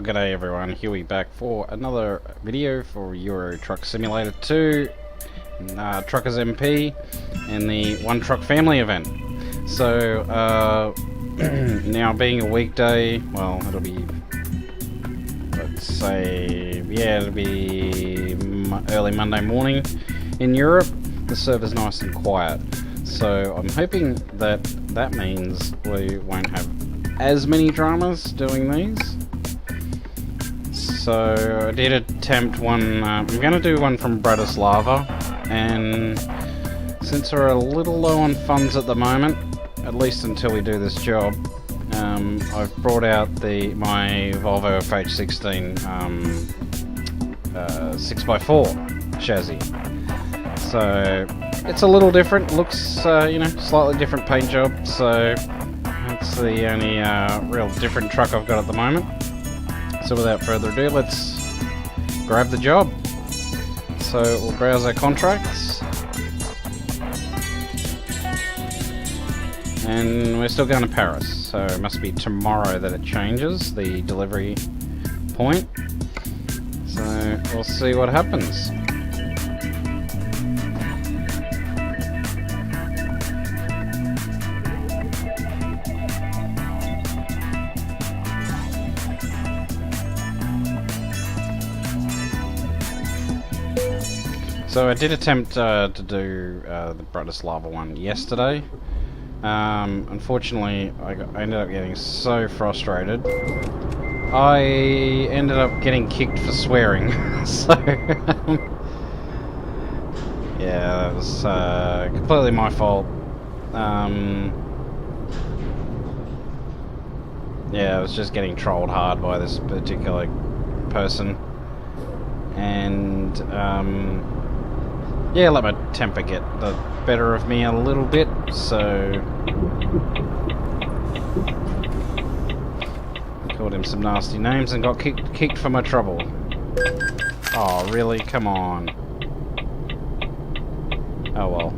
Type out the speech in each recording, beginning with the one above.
g'day everyone, Huey back for another video for Euro Truck Simulator 2, TruckersMP, and the One Truck Family event. So, now being a weekday, well, it'll be, let's say, yeah, it'll be early Monday morning in Europe. The server's nice and quiet. So I'm hoping that that means we won't have as many dramas doing these. So I did attempt one, I'm going to do one from Bratislava, and since we're a little low on funds at the moment, at least until we do this job, I've brought out my Volvo FH16 6x4 chassis. So it's a little different, looks, slightly different paint job, so that's the only real different truck I've got at the moment. So without further ado, let's grab the job. So we'll browse our contracts. And we're still going to Paris, so it must be tomorrow that it changes, the delivery point. So we'll see what happens. So I did attempt to do the Bratislava one yesterday. Unfortunately, I ended up getting so frustrated. I ended up getting kicked for swearing. So, yeah, that was completely my fault. Yeah, I was just getting trolled hard by this particular person. And, yeah, let my temper get the better of me a little bit, so I called him some nasty names and got kicked for my trouble. Oh, really? Come on. Oh well.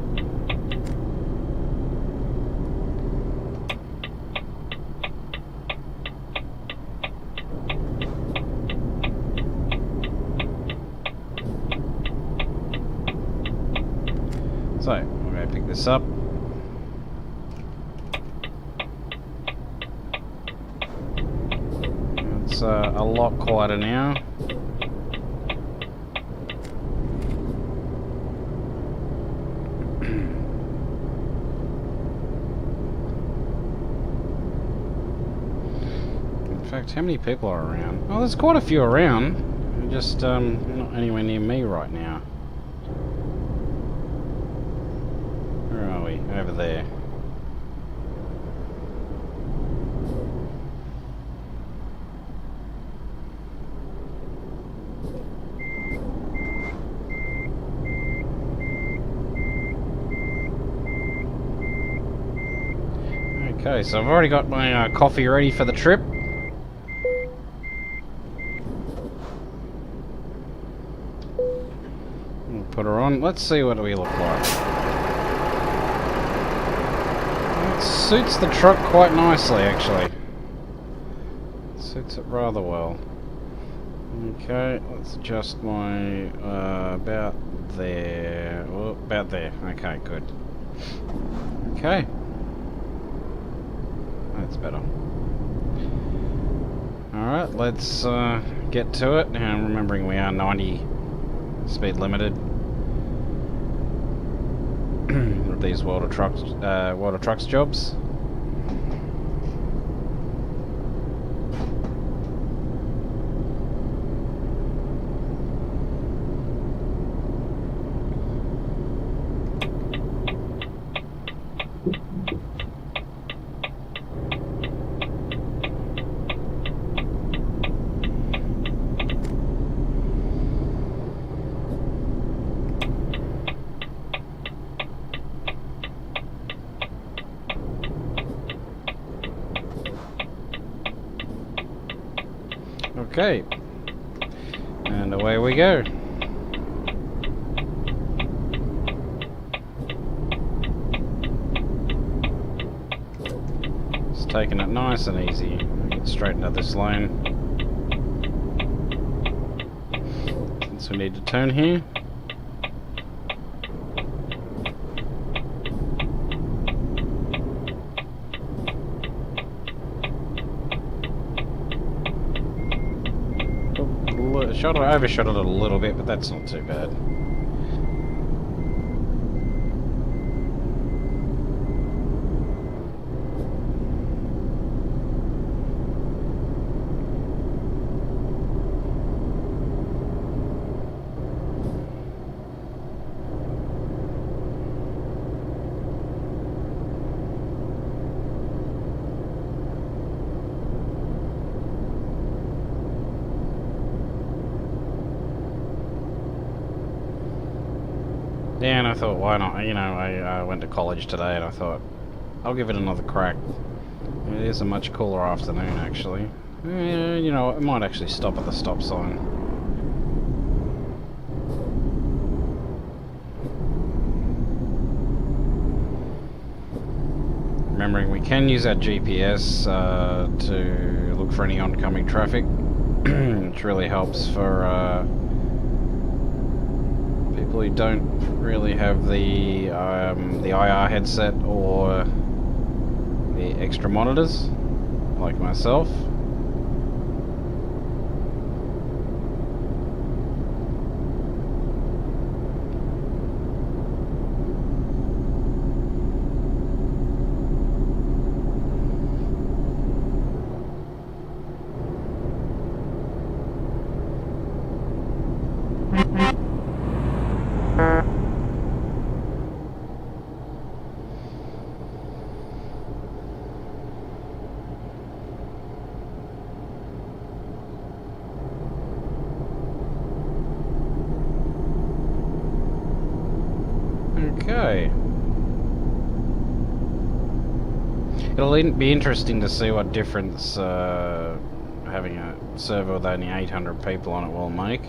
So, we're going to pick this up. It's a lot quieter now. In fact, how many people are around? Oh, there's quite a few around. They're just not anywhere near me right now. Where are we? Over there. Okay, so I've already got my coffee ready for the trip. We'll put her on. Let's see what we look like. Suits the truck quite nicely, actually. Suits it rather well. Okay, let's adjust my about there. Oh, about there. Okay, good. Okay, that's better. All right, let's get to it. Now, remembering we are 90 speed limited. These World of Trucks jobs. Okay, and away we go. Just taking it nice and easy. Get straight into this lane. So we need to turn here. Overshot it a little bit, but that's not too bad. Yeah, and I thought, why not? You know, I went to college today and I thought, I'll give it another crack. It is a much cooler afternoon, actually. You know, it might actually stop at the stop sign. Remembering we can use our GPS to look for any oncoming traffic, which really helps for people who don't really have the IR headset or the extra monitors, like myself. Okay. It'll be interesting to see what difference having a server with only 800 people on it will make.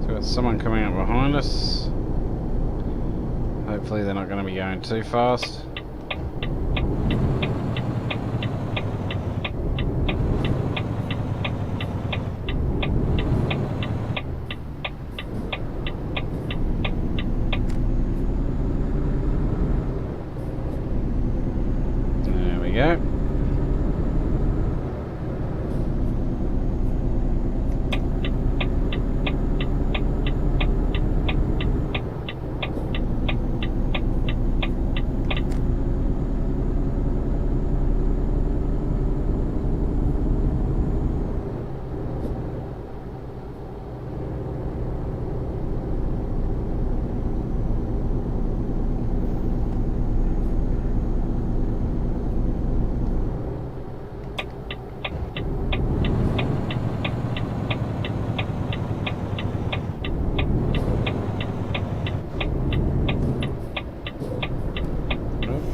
So we've got someone coming up behind us. Hopefully they're not going to be going too fast. There we go.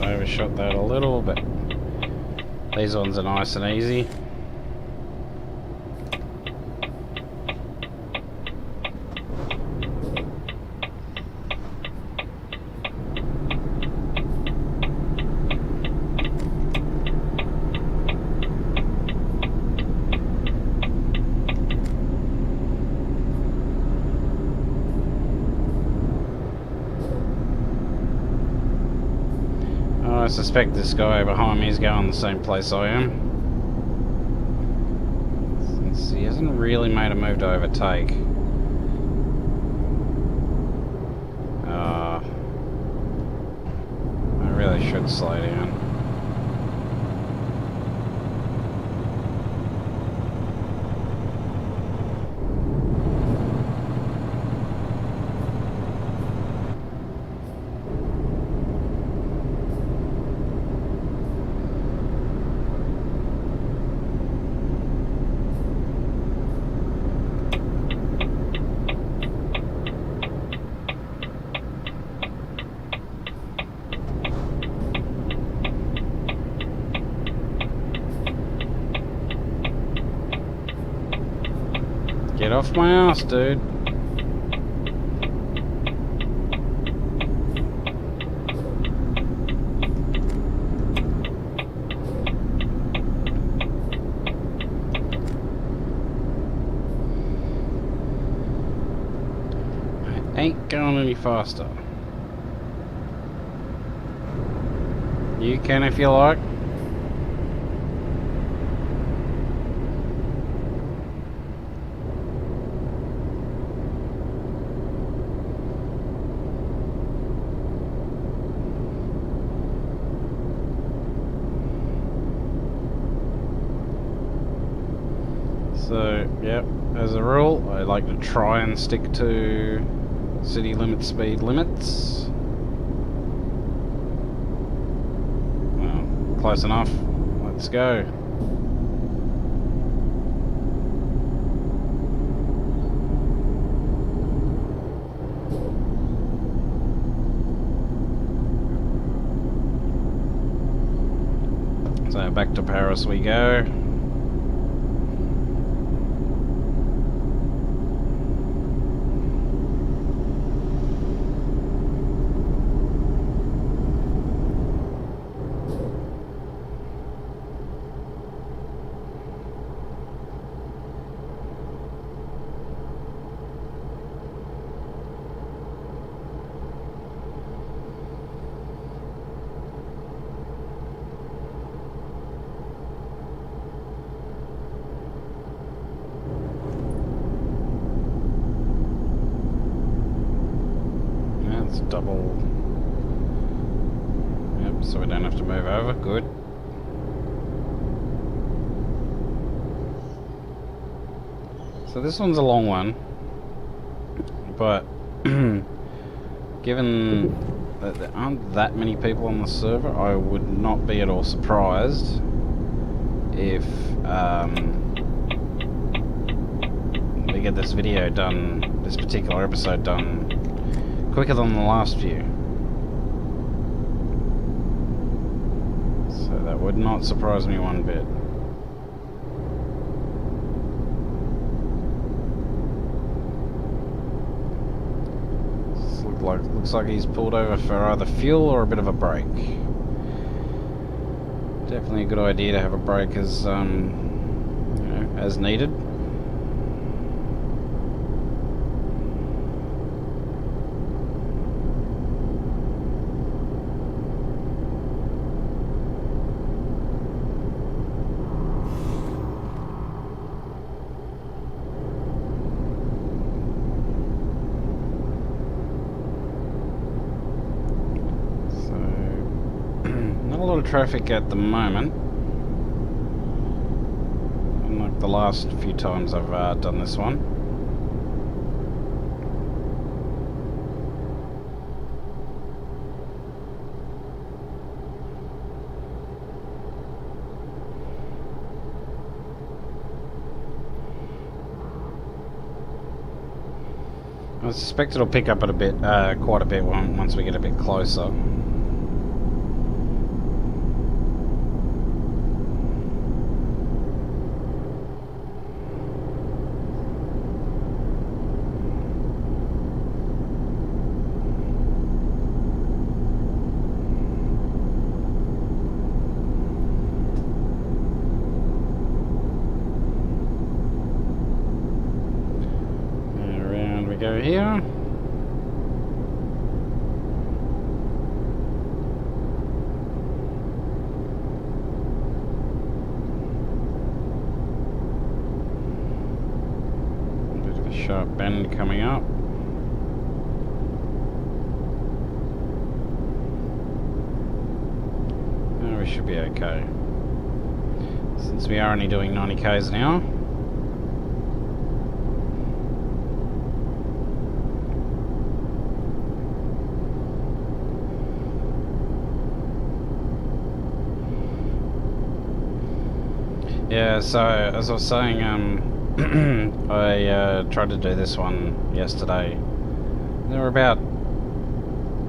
Overshot that a little, but these ones are nice and easy. I suspect this guy behind me is going the same place I am, since he hasn't really made a move to overtake. I really should slow down. Get off my ass, dude. any faster. You can if you like. So, yep, as a rule, I like to try and stick to city limit speed limits. Well, close enough. Let's go. So back to Paris we go. Double. Yep, so we don't have to move over. Good. So this one's a long one, but given that there aren't that many people on the server, I would not be at all surprised if we get this video done, this particular episode done, quicker than the last few. So that would not surprise me one bit. Looks like he's pulled over for either fuel or a bit of a break. Definitely a good idea to have a break as as needed. Traffic at the moment, unlike the last few times I've done this one. I suspect it'll pick up at a bit, quite a bit once we get a bit closer. Go here. Bit of a sharp bend coming up. Oh, we should be okay. Since we are only doing 90 k's an hour. Yeah, so as I was saying, I tried to do this one yesterday. There were about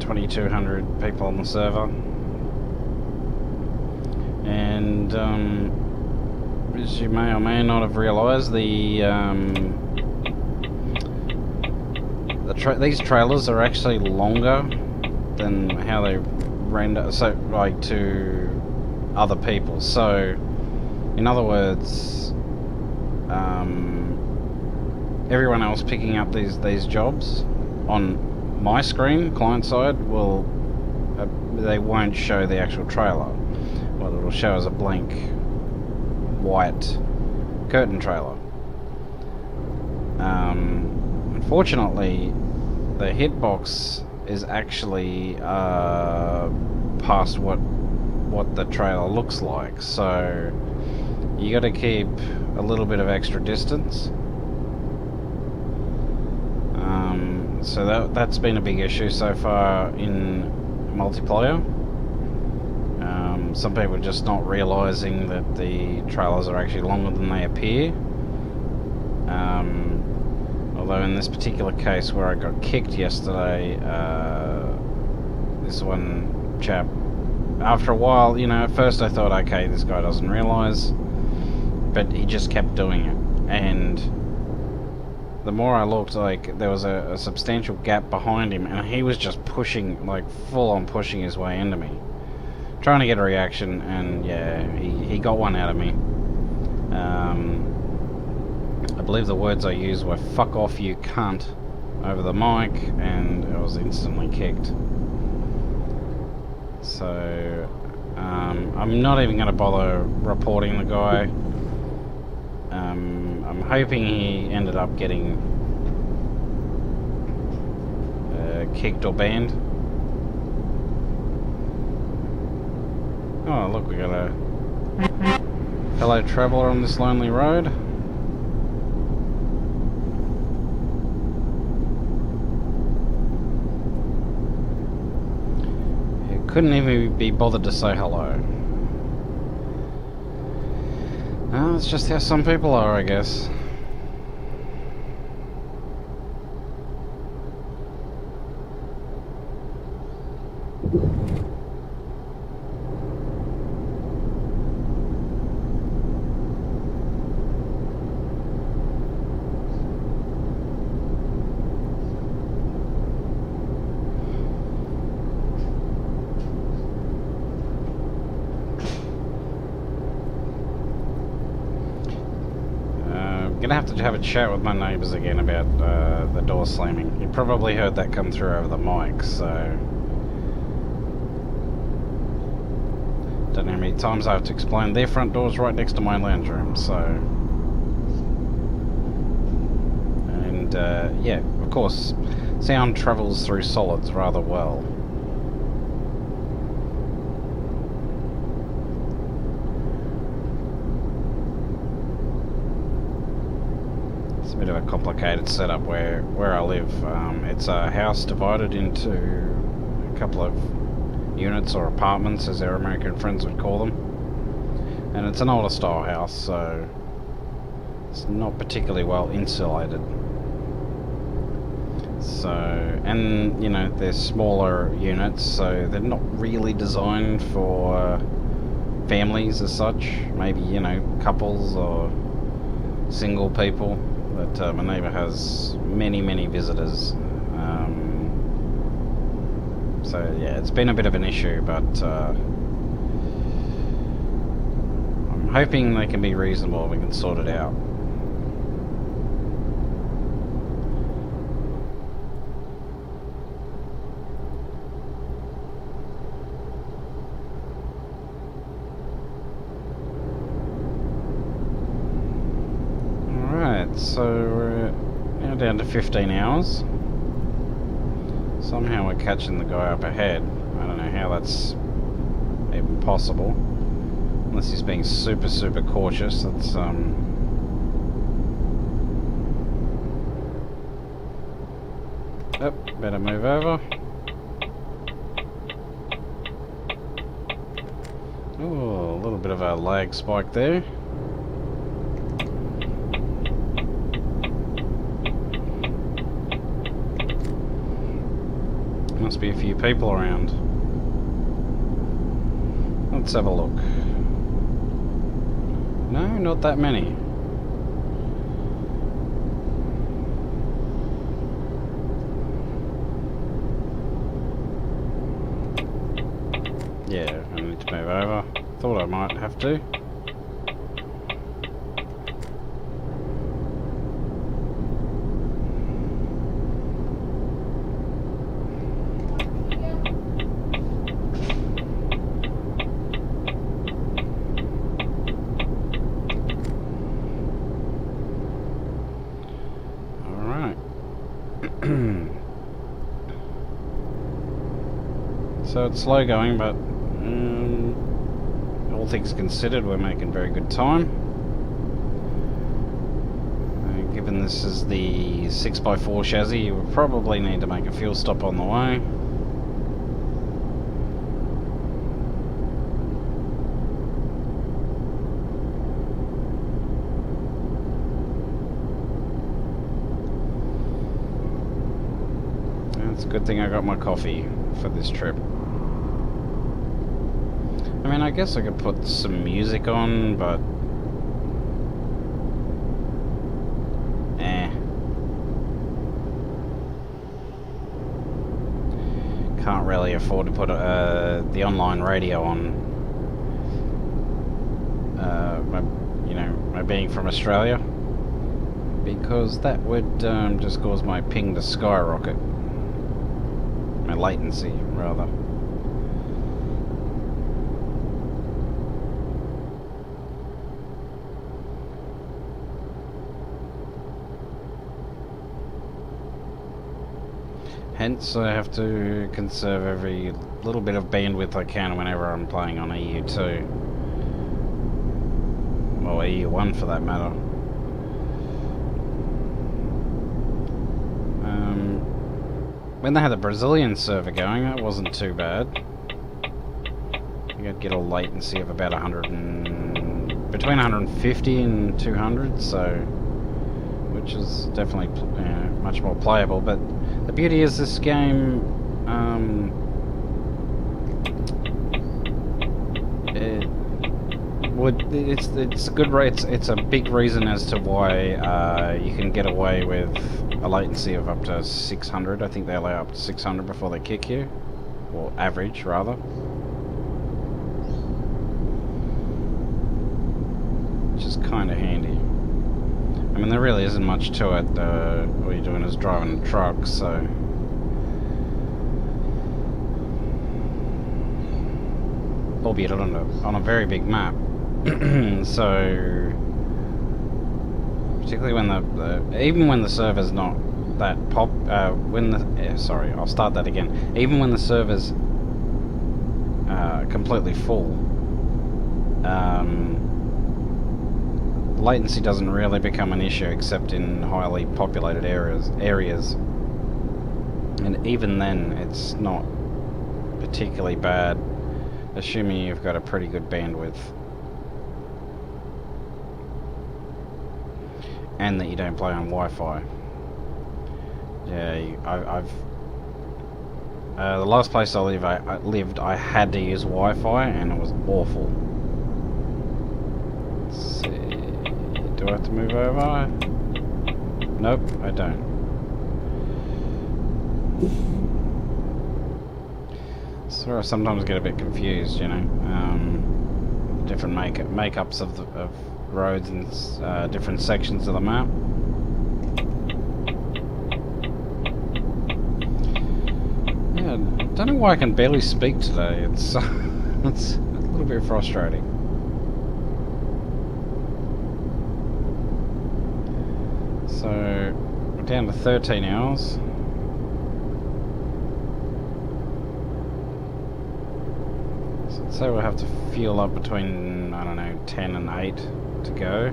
2,200 people on the server, and as you may or may not have realised, these trailers are actually longer than how they render, so like to other people. So in other words, everyone else picking up these jobs on my screen, client side, will they won't show the actual trailer. What it'll show is a blank white curtain trailer. Unfortunately, the hitbox is actually past what the trailer looks like, so you got to keep a little bit of extra distance. So that's been a big issue so far in multiplayer. Some people are just not realising that the trailers are actually longer than they appear. Although in this particular case where I got kicked yesterday, this one chap, after a while, you know, at first I thought, okay, this guy doesn't realise, but he just kept doing it, and the more I looked, like, there was a substantial gap behind him, and he was just pushing, like, full on pushing his way into me, trying to get a reaction, and yeah, he got one out of me. I believe the words I used were "fuck off, you cunt" over the mic, and I was instantly kicked. So I'm not even going to bother reporting the guy. I'm hoping he ended up getting kicked or banned. Oh, look, we got a fellow traveller on this lonely road. He couldn't even be bothered to say hello. Oh, that's just how some people are, I guess. Gonna have a chat with my neighbours again about the door slamming. You probably heard that come through over the mic, so don't know how many times I have to explain. Their front door's right next to my lounge room, so, and yeah, of course, sound travels through solids rather well. A bit of a complicated setup where I live. It's a house divided into a couple of units or apartments, as our American friends would call them, and it's an older style house, so it's not particularly well insulated. So, and you know, they're smaller units, so they're not really designed for families as such. Maybe, you know, couples or single people. But my neighbour has many visitors, so yeah, it's been a bit of an issue, but I'm hoping they can be reasonable and we can sort it out. So we're now down to 15 hours. Somehow we're catching the guy up ahead. I don't know how that's even possible. Unless he's being super cautious. That's Yep, better move over. Ooh, a little bit of a lag spike there. Must be a few people around. Let's have a look. No, not that many. Yeah, I need to move over. Thought I might have to. So it's slow going, but all things considered, we're making very good time. Given this is the 6x4 chassis, you will probably need to make a fuel stop on the way. It's a good thing I got my coffee for this trip. I mean, I guess I could put some music on, but can't really afford to put the online radio on. My being from Australia, because that would just cause my ping to skyrocket. My latency, rather. Hence, I have to conserve every little bit of bandwidth I can whenever I'm playing on EU2. Or EU1 for that matter. When they had the Brazilian server going, that wasn't too bad. You'd get a latency of about between 150 and 200, so which is definitely much more playable. But the beauty is this game, it's a good rate. It's a big reason as to why you can get away with a latency of up to 600. I think they allow up to 600 before they kick you, or average rather. Which is kind of handy. I mean, there really isn't much to it. All you're doing is driving a truck, so albeit on a very big map. So particularly when even when the server's not that sorry, I'll start that again. Even when the server's completely full, latency doesn't really become an issue except in highly populated areas, and even then it's not particularly bad, assuming you've got a pretty good bandwidth and that you don't play on Wi-Fi. Yeah, I've the last place I lived, I had to use Wi-Fi, and it was awful. Let's see, do I have to move over? Nope, I don't. So I sometimes get a bit confused, you know. Different makeups of roads and different sections of the map. Yeah, I don't know why I can barely speak today. It's it's a little bit frustrating. So we're down to 13 hours. So we'll have to fuel up between, I don't know, 10 and 8 to go.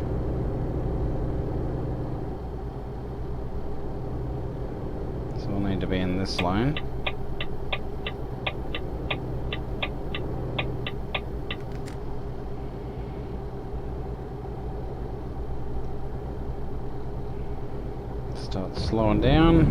So we'll need to be in this lane. Start slowing down.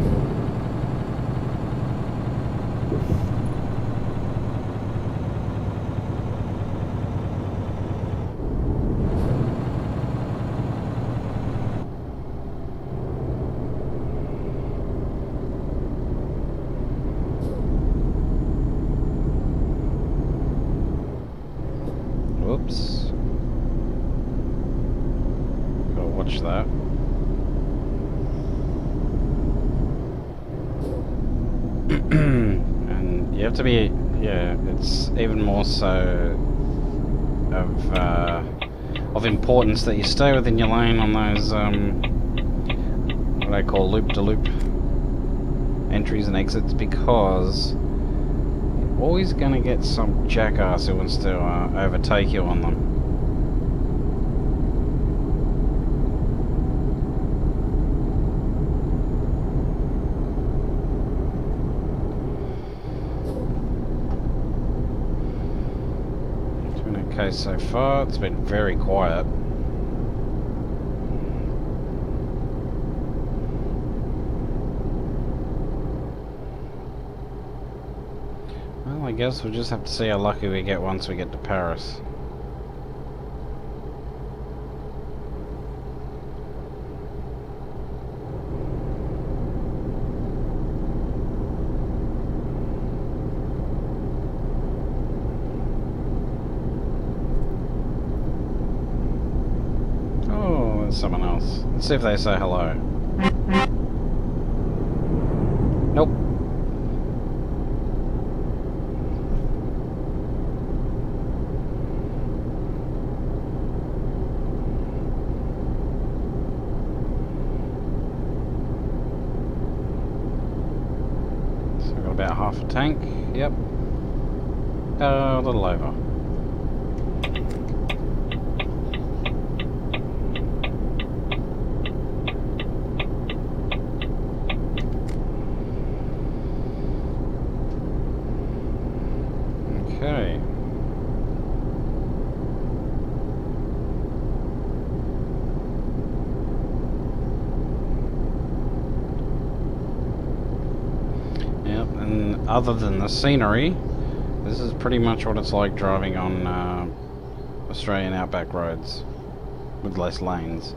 Whoops. Gotta watch that. And you have to be, yeah, it's even more so of importance that you stay within your lane on those what I call loop-to-loop entries and exits, because always gonna get some jackass who wants to overtake you on them. It's been okay so far. It's been very quiet. Well, I guess we'll just have to see how lucky we get once we get to Paris. Oh, there's someone else. Let's see if they say hello. Nope. About half a tank, yep. A little over. Okay. Other than the scenery, this is pretty much what it's like driving on Australian outback roads with less lanes.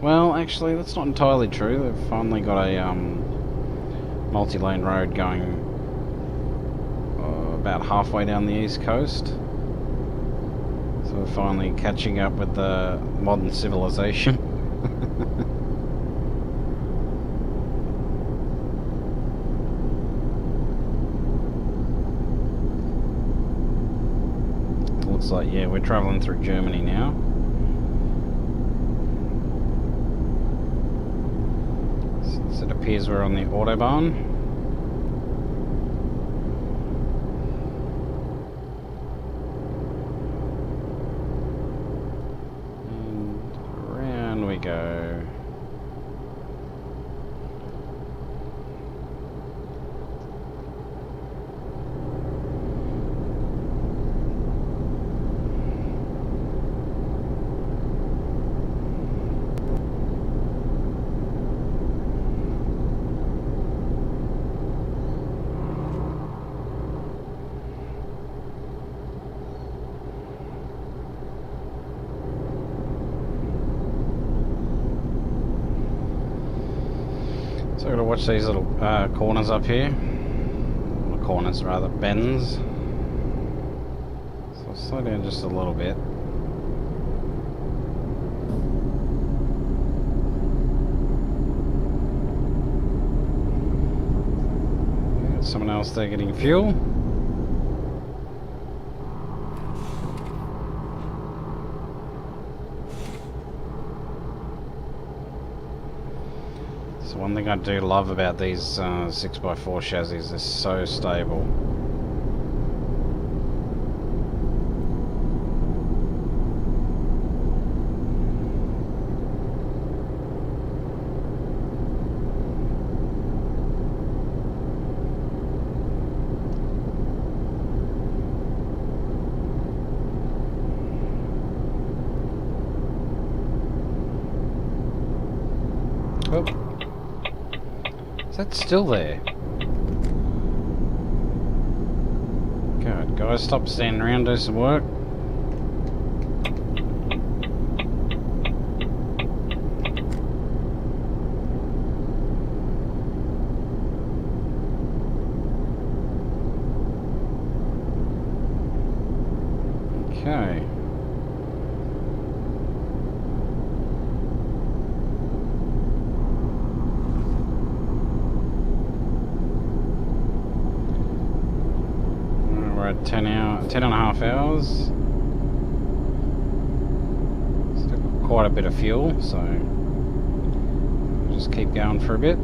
Well, actually, that's not entirely true. They've finally got a multi-lane road going about halfway down the east coast. So we're finally catching up with the modern civilization. Looks like, yeah, we're traveling through Germany now. So it appears we're on the Autobahn. And around we go. So I've got to watch these little corners up here. Or corners rather, bends. So I'll slow down just a little bit. Got someone else there getting fuel. One thing I do love about these 6x4 chassis is they're so stable. Oh. Is that still there? God, guys, stop standing around, do some work. Okay. We're at 10 and a half hours. Still got quite a bit of fuel, so we'll just keep going for a bit.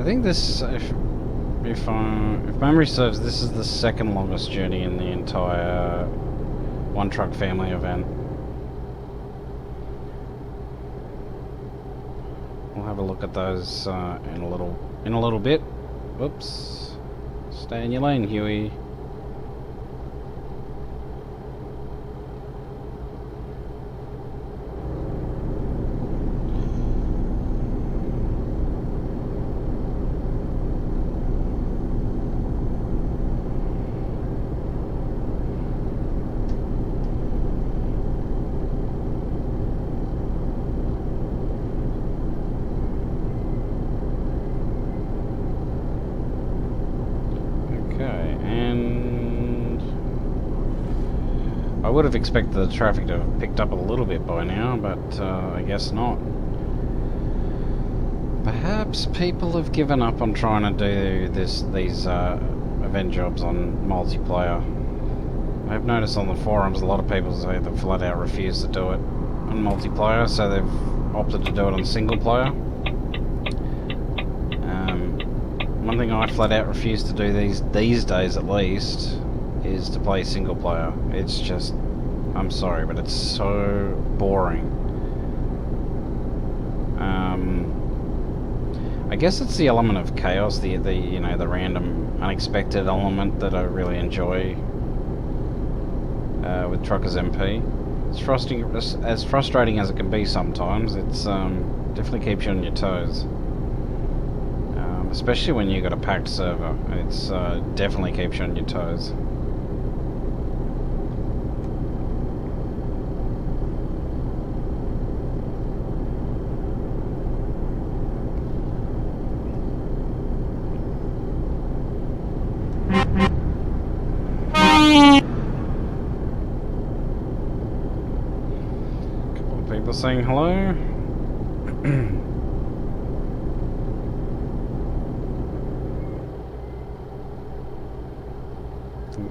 think this, if memory serves, this is the second longest journey in the entire One Truck Family event. We'll have a look at those in a little bit. Whoops! Stay in your lane, Huey. I would have expected the traffic to have picked up a little bit by now, but I guess not. Perhaps people have given up on trying to do these event jobs on multiplayer. I've noticed on the forums a lot of people say they flat out refuse to do it on multiplayer, so they've opted to do it on single player. One thing I flat out refuse to do these days at least is to play single player. It's just, I'm sorry, but it's so boring. I guess it's the element of chaos, the you know, the random, unexpected element that I really enjoy with TruckersMP. It's as frustrating as it can be sometimes. It's definitely keeps you on your toes. Especially when you've got a packed server. It's definitely keeps you on your toes. A couple of people saying hello.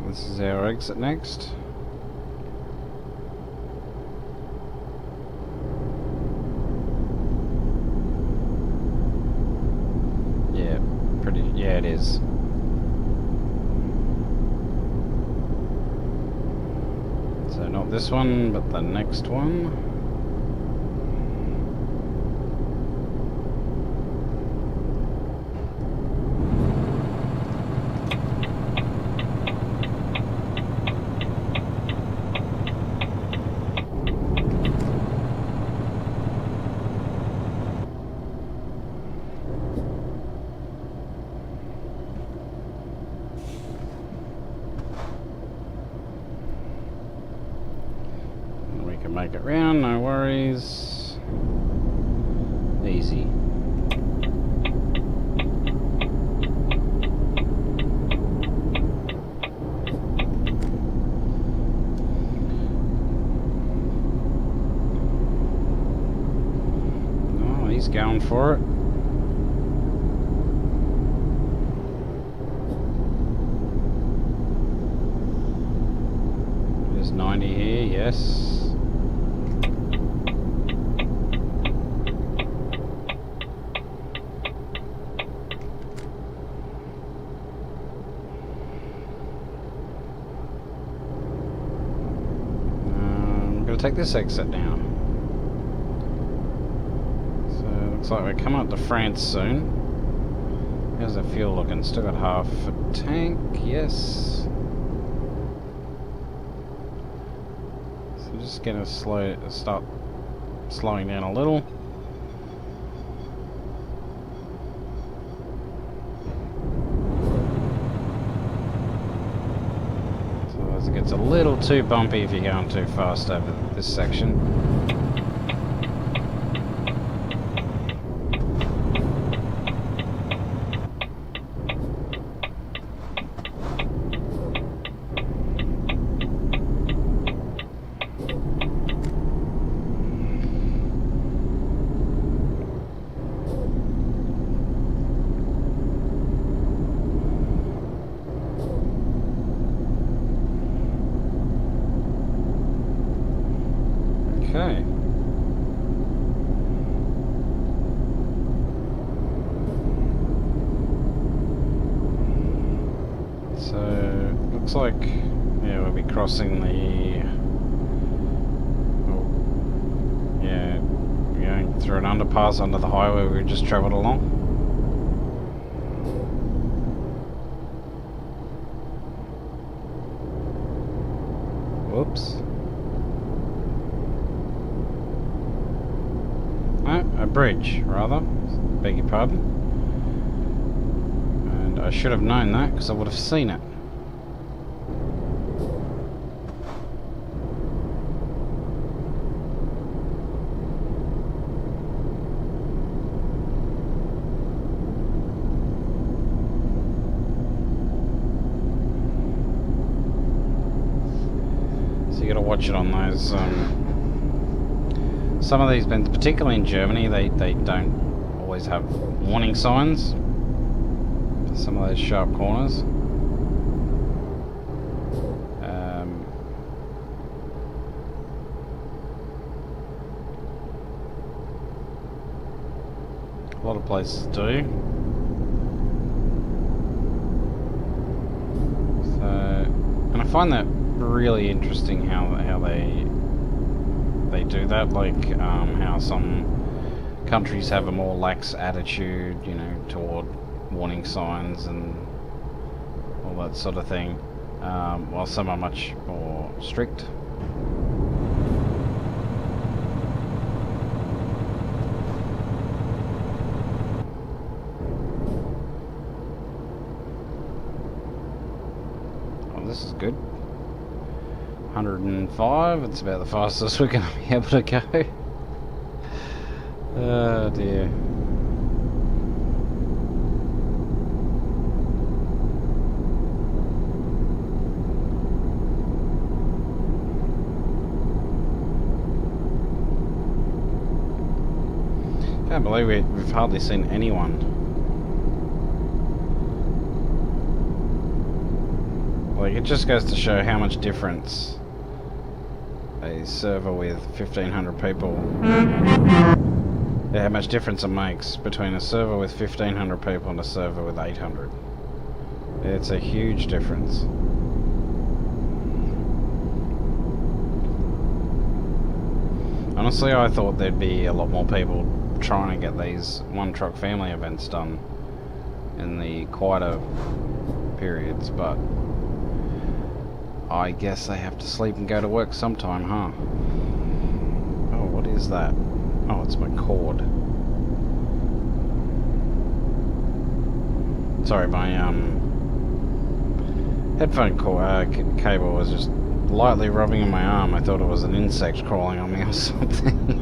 This is our exit next. Yeah, it is. So not this one, but the next one. Make it round, no worries. Easy. Oh, he's going for it. There's 90 here, yes. Take this exit now. So it looks like we're coming up to France soon. How's the fuel looking? Still got half a tank, yes. So just gonna start slowing down a little. It gets a little too bumpy if you're going too fast over this section. Okay. like, yeah, we'll be crossing the, oh, yeah, going through an underpass under the highway we just travelled along. Whoops. A bridge, rather. Beg your pardon. And I should have known that because I would have seen it. So you got to watch it on those. Some of these bends, particularly in Germany, they don't always have warning signs for some of those sharp corners. A lot of places do. So, and I find that really interesting how they do that, like how some countries have a more lax attitude, you know, toward warning signs and all that sort of thing, while some are much more strict. Oh, this is good. 105, it's about the fastest we're going to be able to go. Oh dear. Can't believe we've hardly seen anyone. Like, it just goes to show how much difference a server with 1,500 people, how much difference it makes between a server with 1,500 people and a server with 800. It's a huge difference. Honestly, I thought there'd be a lot more people trying to get these one truck family events done in the quieter periods, but I guess they have to sleep and go to work sometime, huh? Oh, what is that? Oh, it's my cord. Sorry, my headphone cable was just lightly rubbing on my arm. I thought it was an insect crawling on me or something.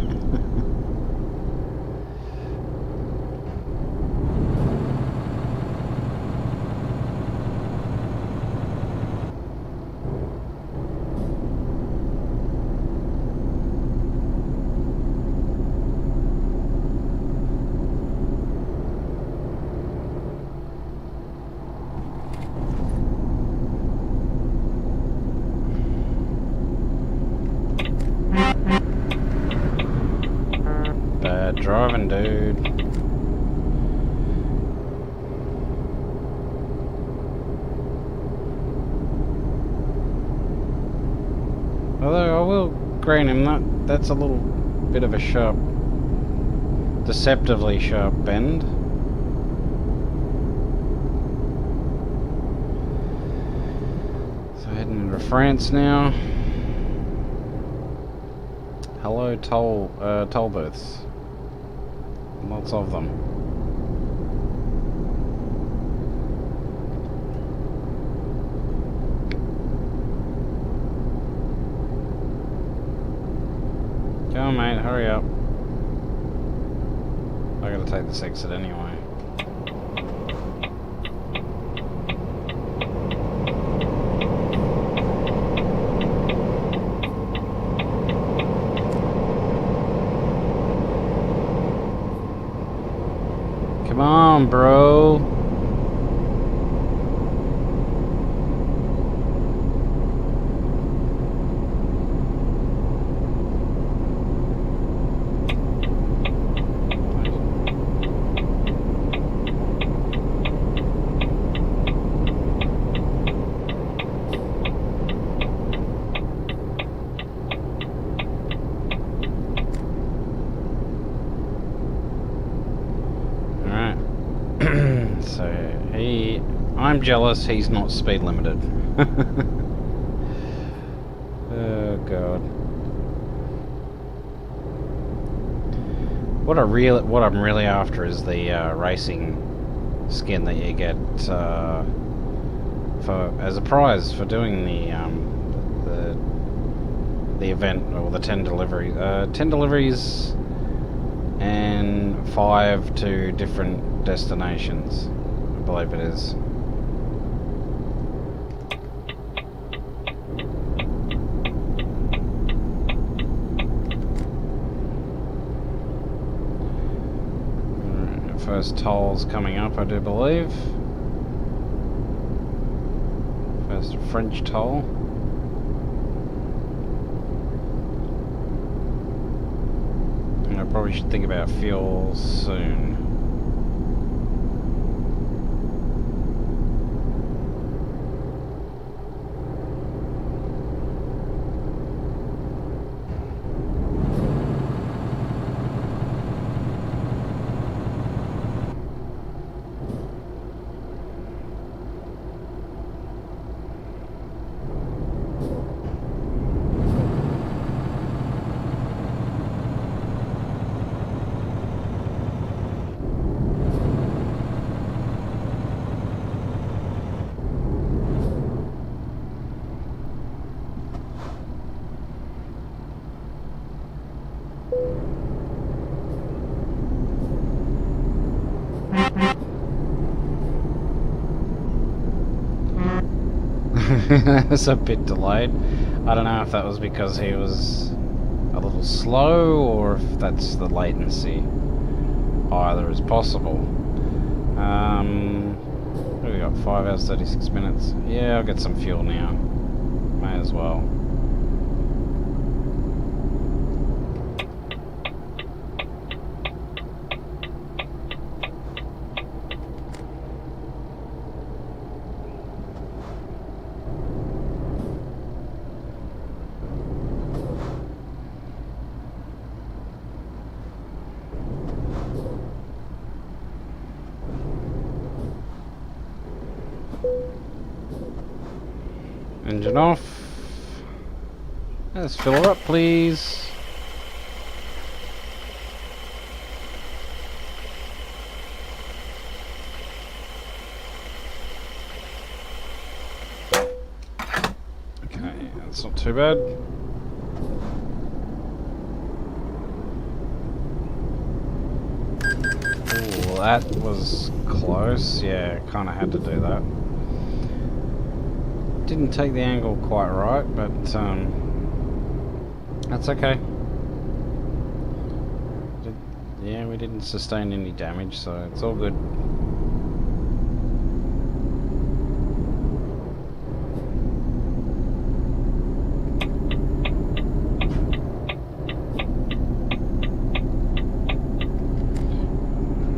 Bad driving, dude. Although I will grant him that's a little bit of a sharp, deceptively sharp bend. So heading into France now. Hello, toll booths. Lots of them. Come on, mate, hurry up. I gotta take this exit anyway. Come on, bro. I'm jealous he's not speed limited. Oh god. What I'm really after is the racing skin that you get for as a prize for doing the event, or the 10 deliveries. 10 deliveries and 5 to different destinations, I believe it is. First toll's coming up, I do believe. First French toll. And I probably should think about fuel soon. It's a bit delayed. I don't know if that was because he was a little slow or if that's the latency. Either is possible. What do we got? 5 hours 36 minutes. Yeah, I'll get some fuel now. May as well. Engine off. Let's fill her up, please. Okay, that's not too bad. Ooh, that was close. Yeah, kind of had to do that. Didn't take the angle quite right, but that's okay. Yeah, we didn't sustain any damage, so it's all good.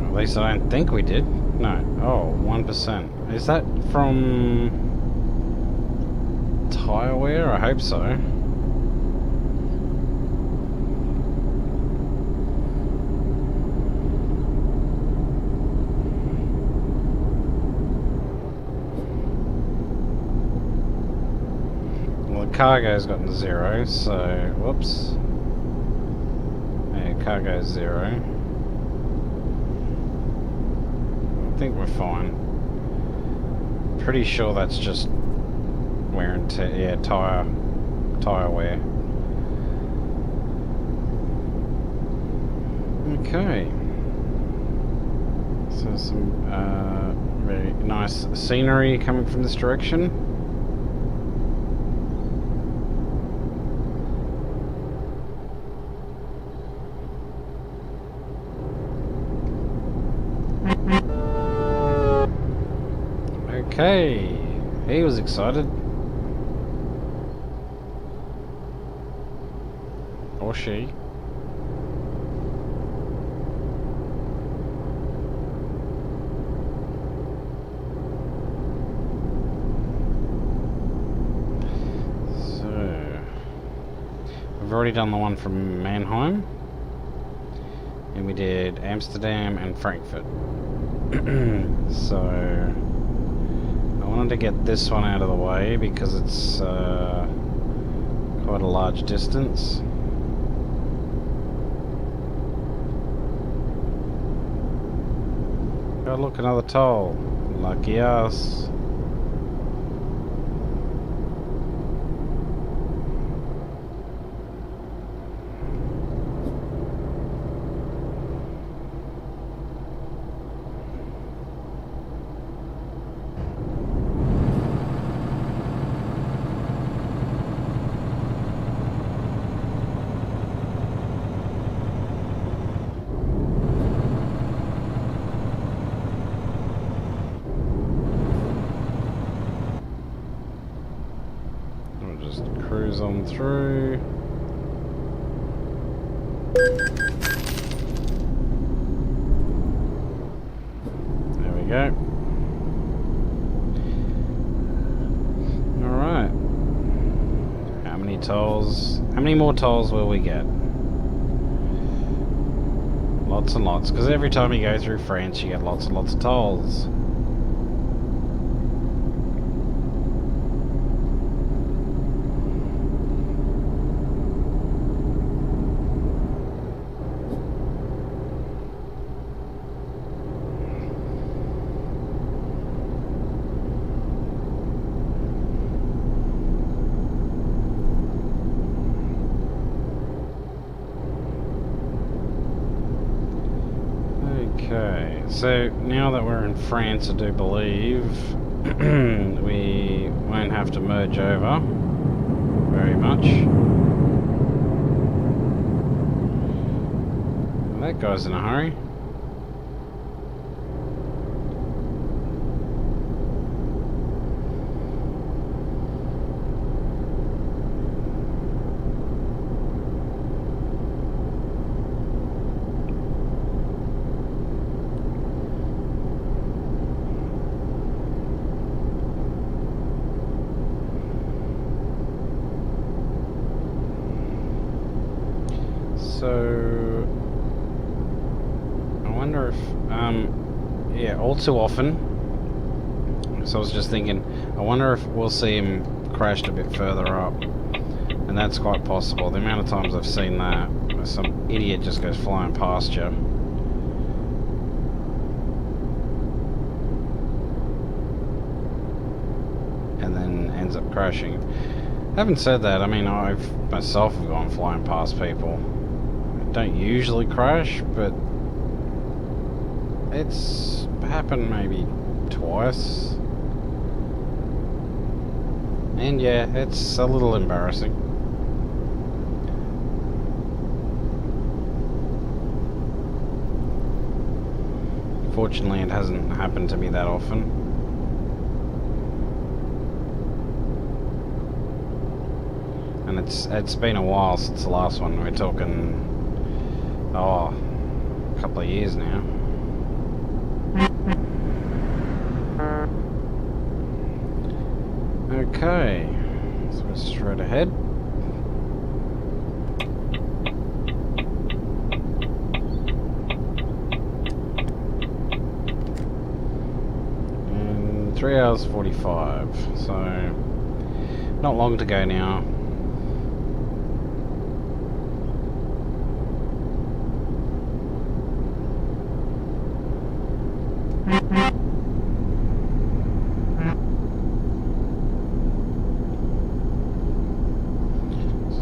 At least I don't think we did. No. Oh, 1%. Is that from tire wear? I hope so. Well, the cargo's gotten 0, so whoops. Yeah, cargo's 0. I think we're fine. Pretty sure that's just wear and tear, yeah, tire wear. Okay. So some very nice scenery coming from this direction. Okay, he was excited. Or she. So, we've already done the one from Mannheim. And we did Amsterdam and Frankfurt. So, wanted to get this one out of the way because it's quite a large distance. Oh look, another toll. Lucky us. Cruise on through. There we go. Alright. How many tolls? How many more tolls will we get? Lots and lots, because every time you go through France you get lots and lots of tolls. Okay, so now that we're in France, I do believe we won't have to merge over very much. That guy's in a hurry. So I wonder if yeah, all too often, so I was just thinking, I wonder if we'll see him crashed a bit further up, and that's quite possible. The amount of times I've seen that, where some idiot just goes flying past you. And then ends up crashing. Having said that, I mean, I've myself have gone flying past people. Don't usually crash, but it's happened maybe twice, and yeah, it's a little embarrassing. Fortunately, it hasn't happened to me that often. And it's been a while since the last one. We're talking, oh, a couple of years now. Okay, so we're straight ahead. And 3 hours 45, so not long to go now.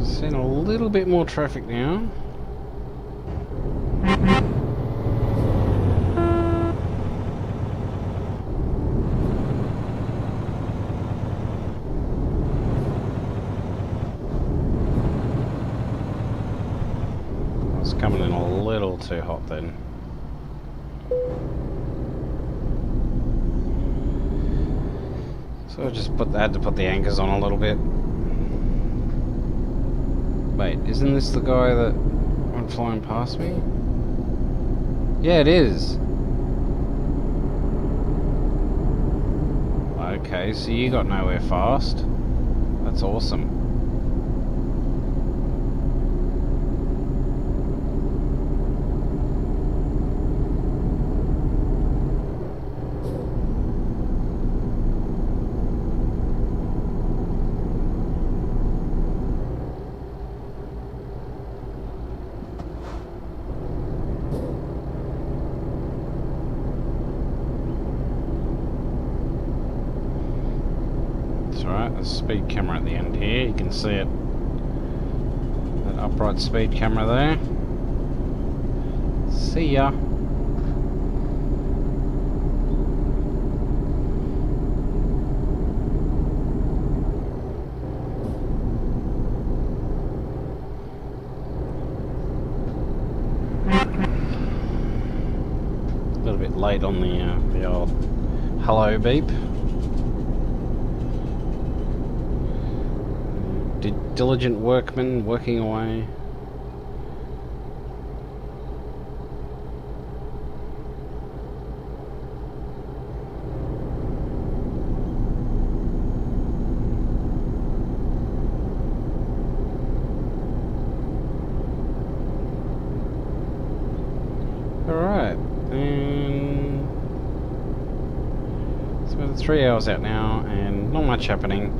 Seeing a little bit more traffic now. I was coming in a little too hot then. So I just had to put the anchors on a little bit. Wait, isn't this the guy that went flying past me? Yeah, it is. Okay, so you got nowhere fast. That's awesome. Alright, there's a speed camera at the end here. You can see it. That upright speed camera there. See ya. A little bit late on the old hello beep. Diligent workman working away. Alright, and it's about 3 hours out now and not much happening.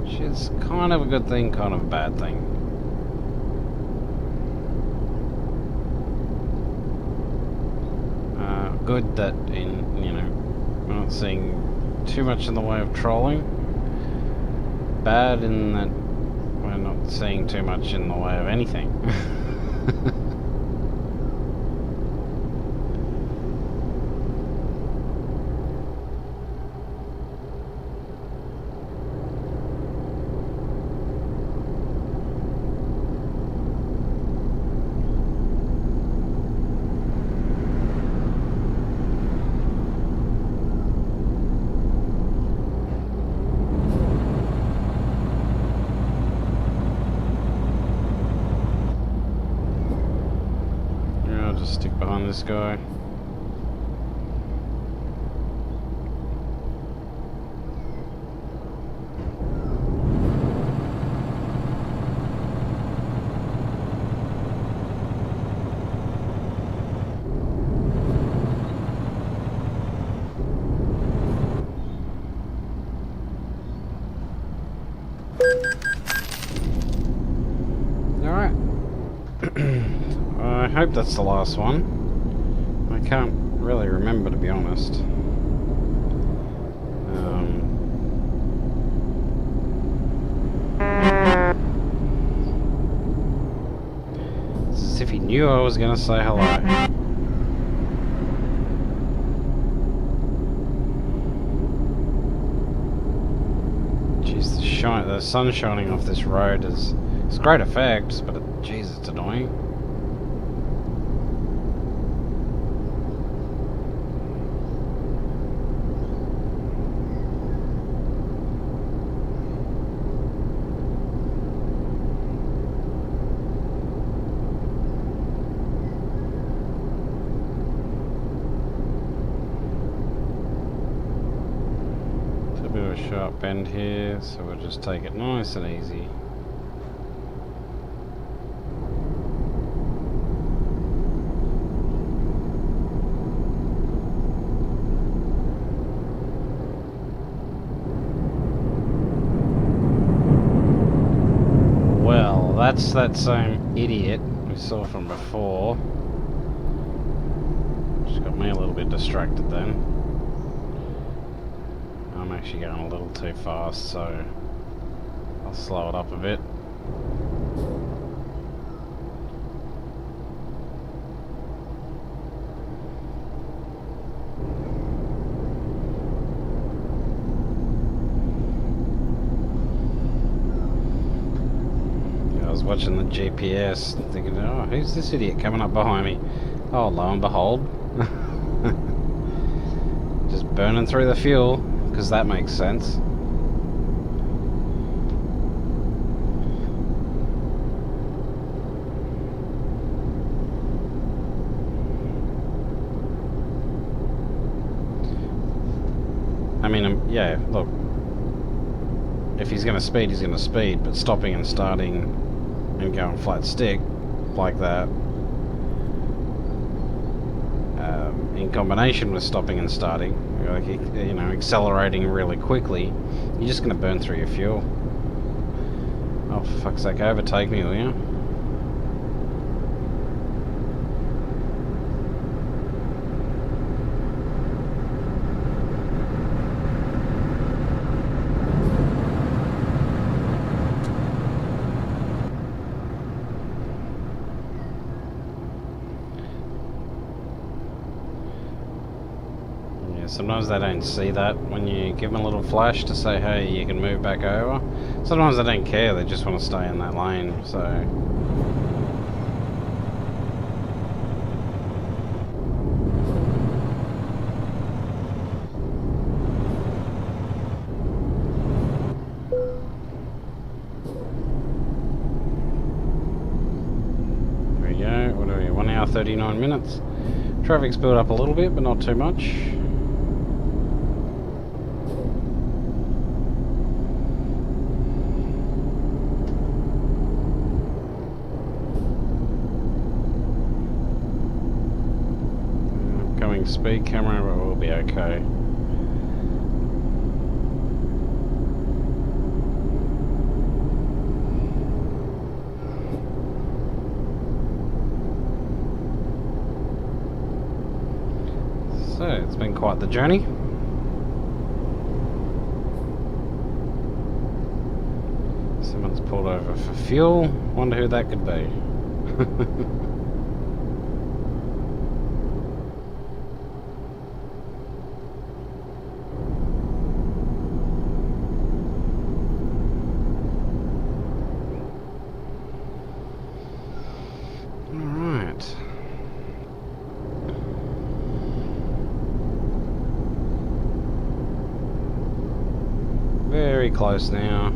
Which is kind of a good thing, kind of a bad thing. Good that we're not seeing too much in the way of trolling. Bad in that we're not seeing too much in the way of anything. Just stick behind this guy. Alright. I hope that's the last one. I can't really remember, to be honest. It's as if he knew I was gonna say hello. Jeez, the sun shining off this road is great effects, but jeez, it's annoying. A bit of a sharp bend here, so we'll just take it nice and easy. Well, that's that same idiot we saw from before. Just got me a little bit distracted then. I'm actually going a little too fast, so I'll slow it up a bit. Yeah, I was watching the GPS thinking, oh, who's this idiot coming up behind me? Oh, lo and behold. Just burning through the fuel. Because that makes sense. I mean, yeah, look. If he's going to speed, he's going to speed, but stopping and starting and going flat stick like that, in combination with stopping and starting, like, accelerating really quickly, you're just going to burn through your fuel. Oh, for fuck's sake, overtake me, will you? Sometimes they don't see that when you give them a little flash to say, hey, you can move back over. Sometimes they don't care, they just want to stay in that lane, so... There we go, what are we, 1 hour 39 minutes. Traffic's built up a little bit, but not too much. Speed camera, but we'll be okay. So, it's been quite the journey. Someone's pulled over for fuel. Wonder who that could be. Very close now.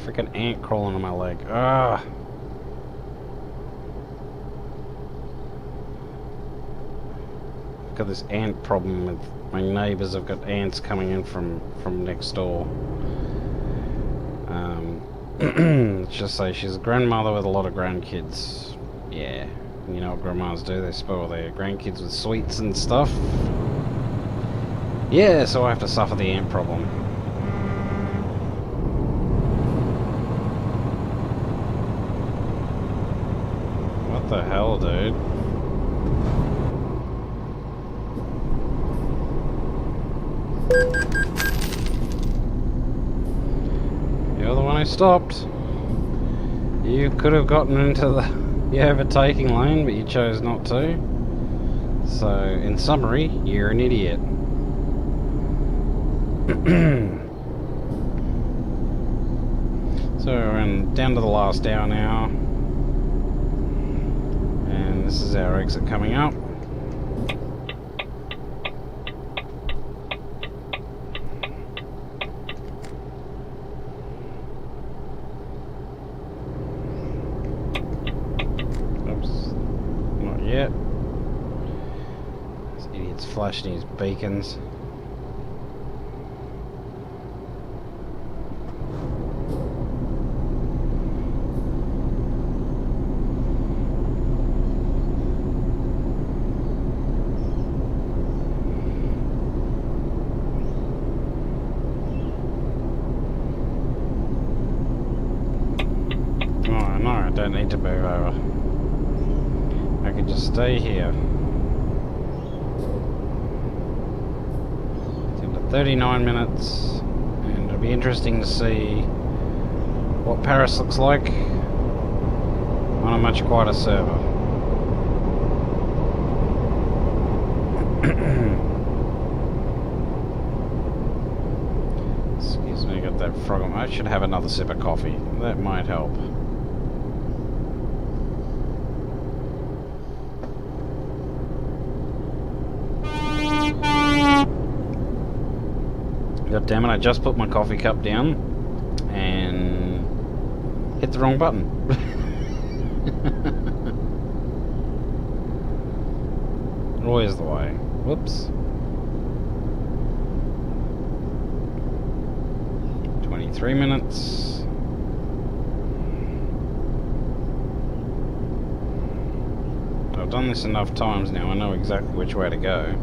Freaking ant crawling on my leg. Ah. Got this ant problem with my neighbours. I've got ants coming in from next door. Let's just say she's a grandmother with a lot of grandkids. Yeah, you know what grandmas do, they spoil their grandkids with sweets and stuff. Yeah, so I have to suffer the ant problem. What the hell, dude? You're the one who stopped. You could have gotten into the overtaking lane, but you chose not to. So, in summary, you're an idiot. So, we're down to the last hour now. And this is our exit coming up. Yet. This idiot's flashing his beacons. Oh no, I don't need to move over. I can just stay here. It's into 39 minutes, and it'll be interesting to see what Paris looks like on a much quieter server. Excuse me, I got that frog on. I should have another sip of coffee. That might help. God damn it, I just put my coffee cup down and hit the wrong button. Always the way. Whoops. 23 minutes. I've done this enough times now, I know exactly which way to go.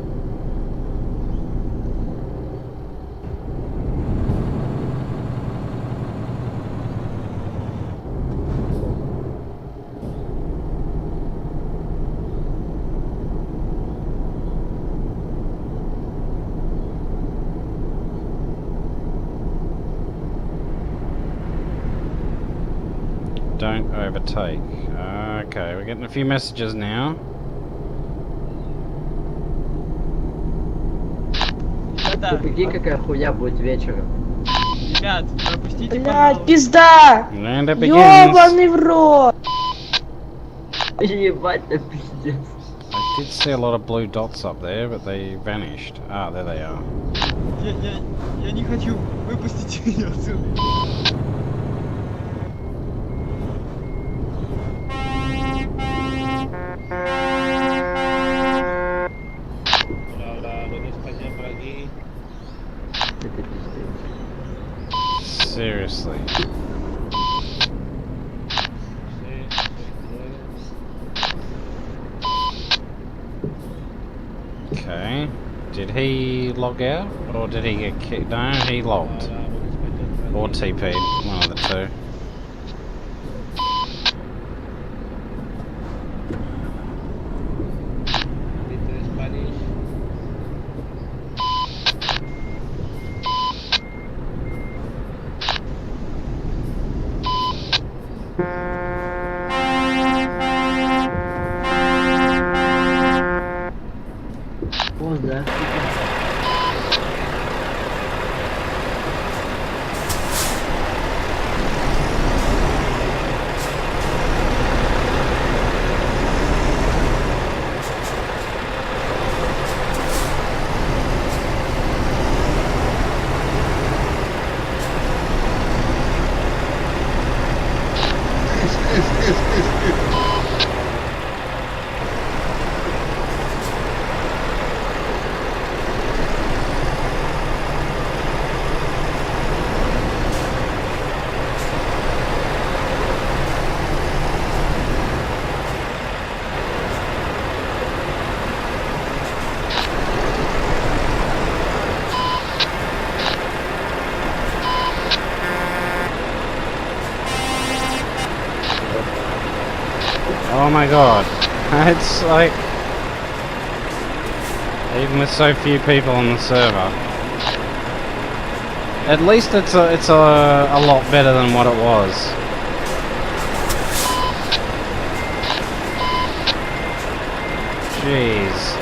don't overtake. Okay, we're getting a few messages now. Ты прикинь, какая хуйня будет вечером. Ребят, пропустите, Блядь, пожалуйста. пизда! And it begins. Ёбаный в рот! Ебать, это пиздец. I did see a lot of blue dots up there, but they vanished. Ah, there they are. Я не хочу. Выпустите меня отсюда. Это пиздец. Seriously. Okay. Did he log out? Or did he get kicked? No, he logged. Or TP'd. One of the two. О, да. Oh my god. It's like... Even with so few people on the server. At least it's a lot better than what it was. Jeez.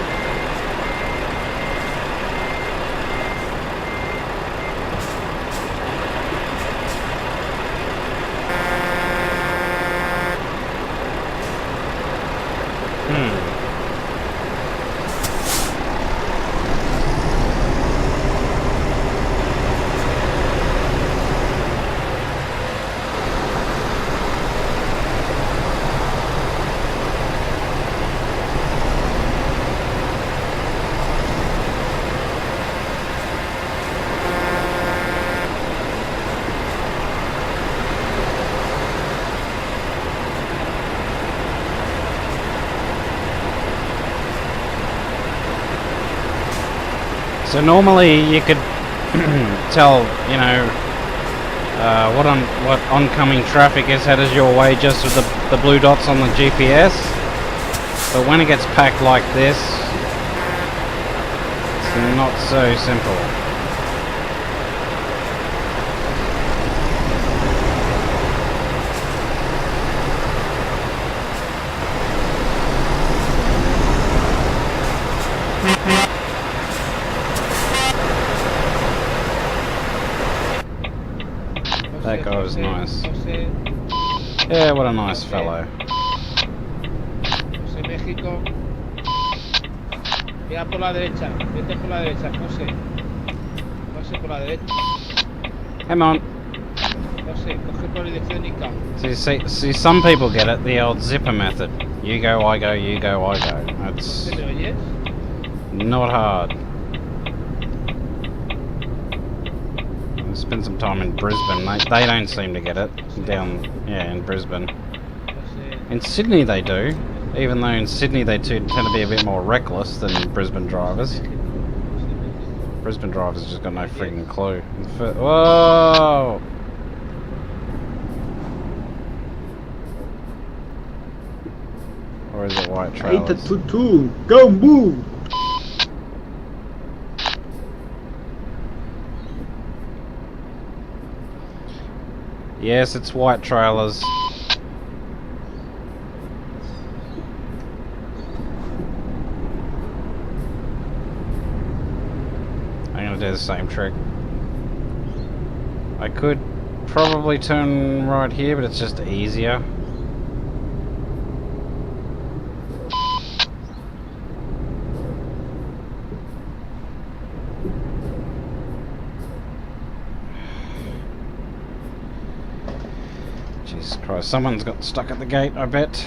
So normally you could tell, you know, what oncoming traffic is headed your way just with the blue dots on the GPS. But when it gets packed like this, it's not so simple. That guy was nice. Yeah, what a nice fellow. José México. Mira por la derecha, vete por la derecha, José. José por la derecha. Come on. José, coge por dirección ICA. See, some people get it, the old zipper method. You go, I go, you go, I go. That's ¿Te me oyes? not hard. Spend some time in Brisbane. They don't seem to get it down, yeah, in Brisbane. José. In Sydney they do, even though in Sydney they tend to be a bit more reckless than Brisbane drivers. Brisbane drivers just got no freaking clue. Whoa! Or is it white trailers? 822, go move! Yes, it's white trailers. do the same trick. I could probably turn right here, but it's just easier. Jesus Christ, someone's got stuck at the gate, I bet.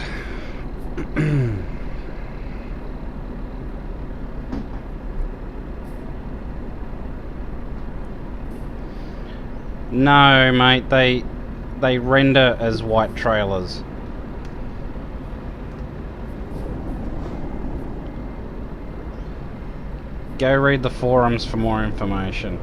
No, mate, they render as white trailers. Go read the forums for more information.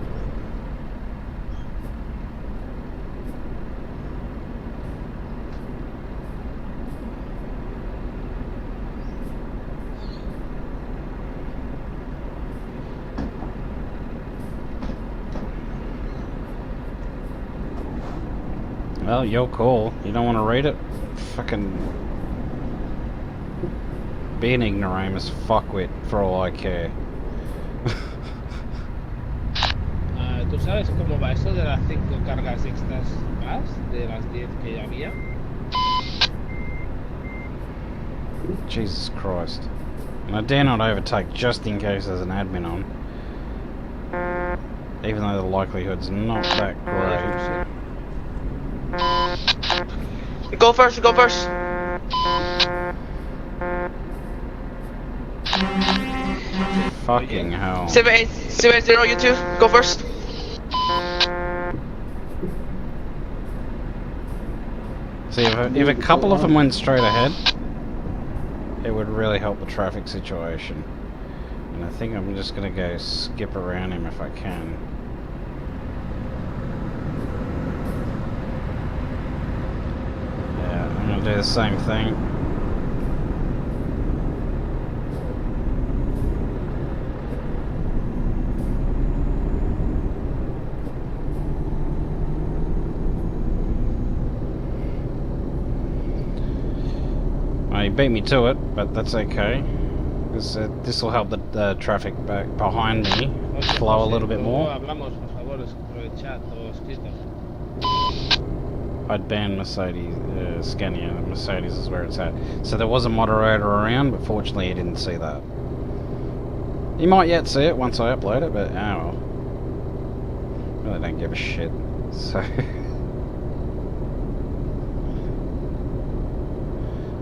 Well, your call. You don't want to read it? Fucking... be an ignoramus fuckwit for all I care. ¿Tú sabes cómo va eso de las 5 cargas extras más? De las 10 que ya había. Jesus Christ. And I dare not overtake just in case there's an admin on. Even though the likelihood's not that great. Go first, go first. Fucking hell. 780, you two, go first. See, if a couple of them went straight ahead, it would really help the traffic situation. And I think I'm just gonna go skip around him if I can. Yeah, I'm gonna do the same thing. He beat me to it, but that's okay. Because this will help the traffic back behind me flow a little bit more. I'd ban Mercedes, Scania. Mercedes is where it's at. So there was a moderator around, but fortunately he didn't see that. He might yet see it once I upload it, but oh well. Really don't give a shit. So.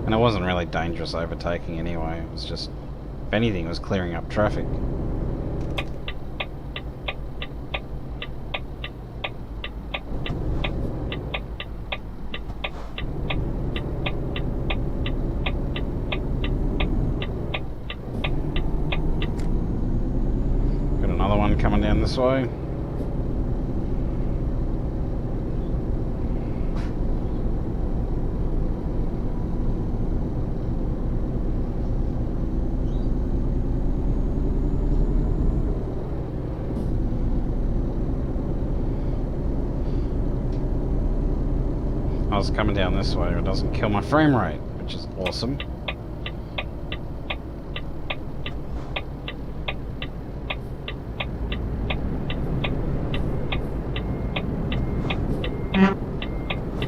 And it wasn't really dangerous overtaking anyway, it was just, if anything, it was clearing up traffic. Got another one coming down this way. I was coming down this way, it doesn't kill my frame rate, which is awesome.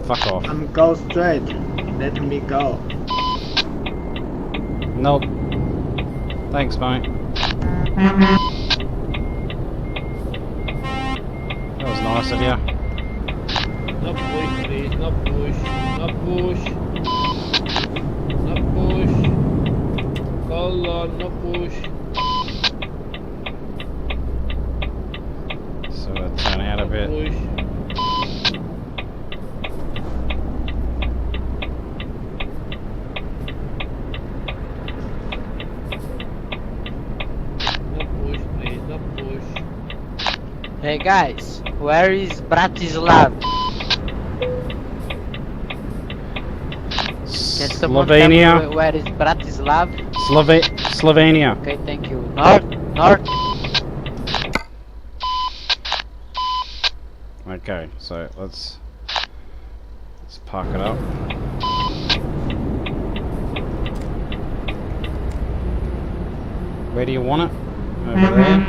Fuck off. I'm go straight. Let me go. Nope. Thanks, mate. That was nice of you. No push, please, no push, no push, no push, hold on, no push. So I turn out a bit. Push. No push, please, no push. Hey guys, where is Bratislava? Can someone tell me Slovenia. where is Bratislava? Slovenia. Okay, thank you. North. Okay, so let's park it up. Where do you want it? Over there.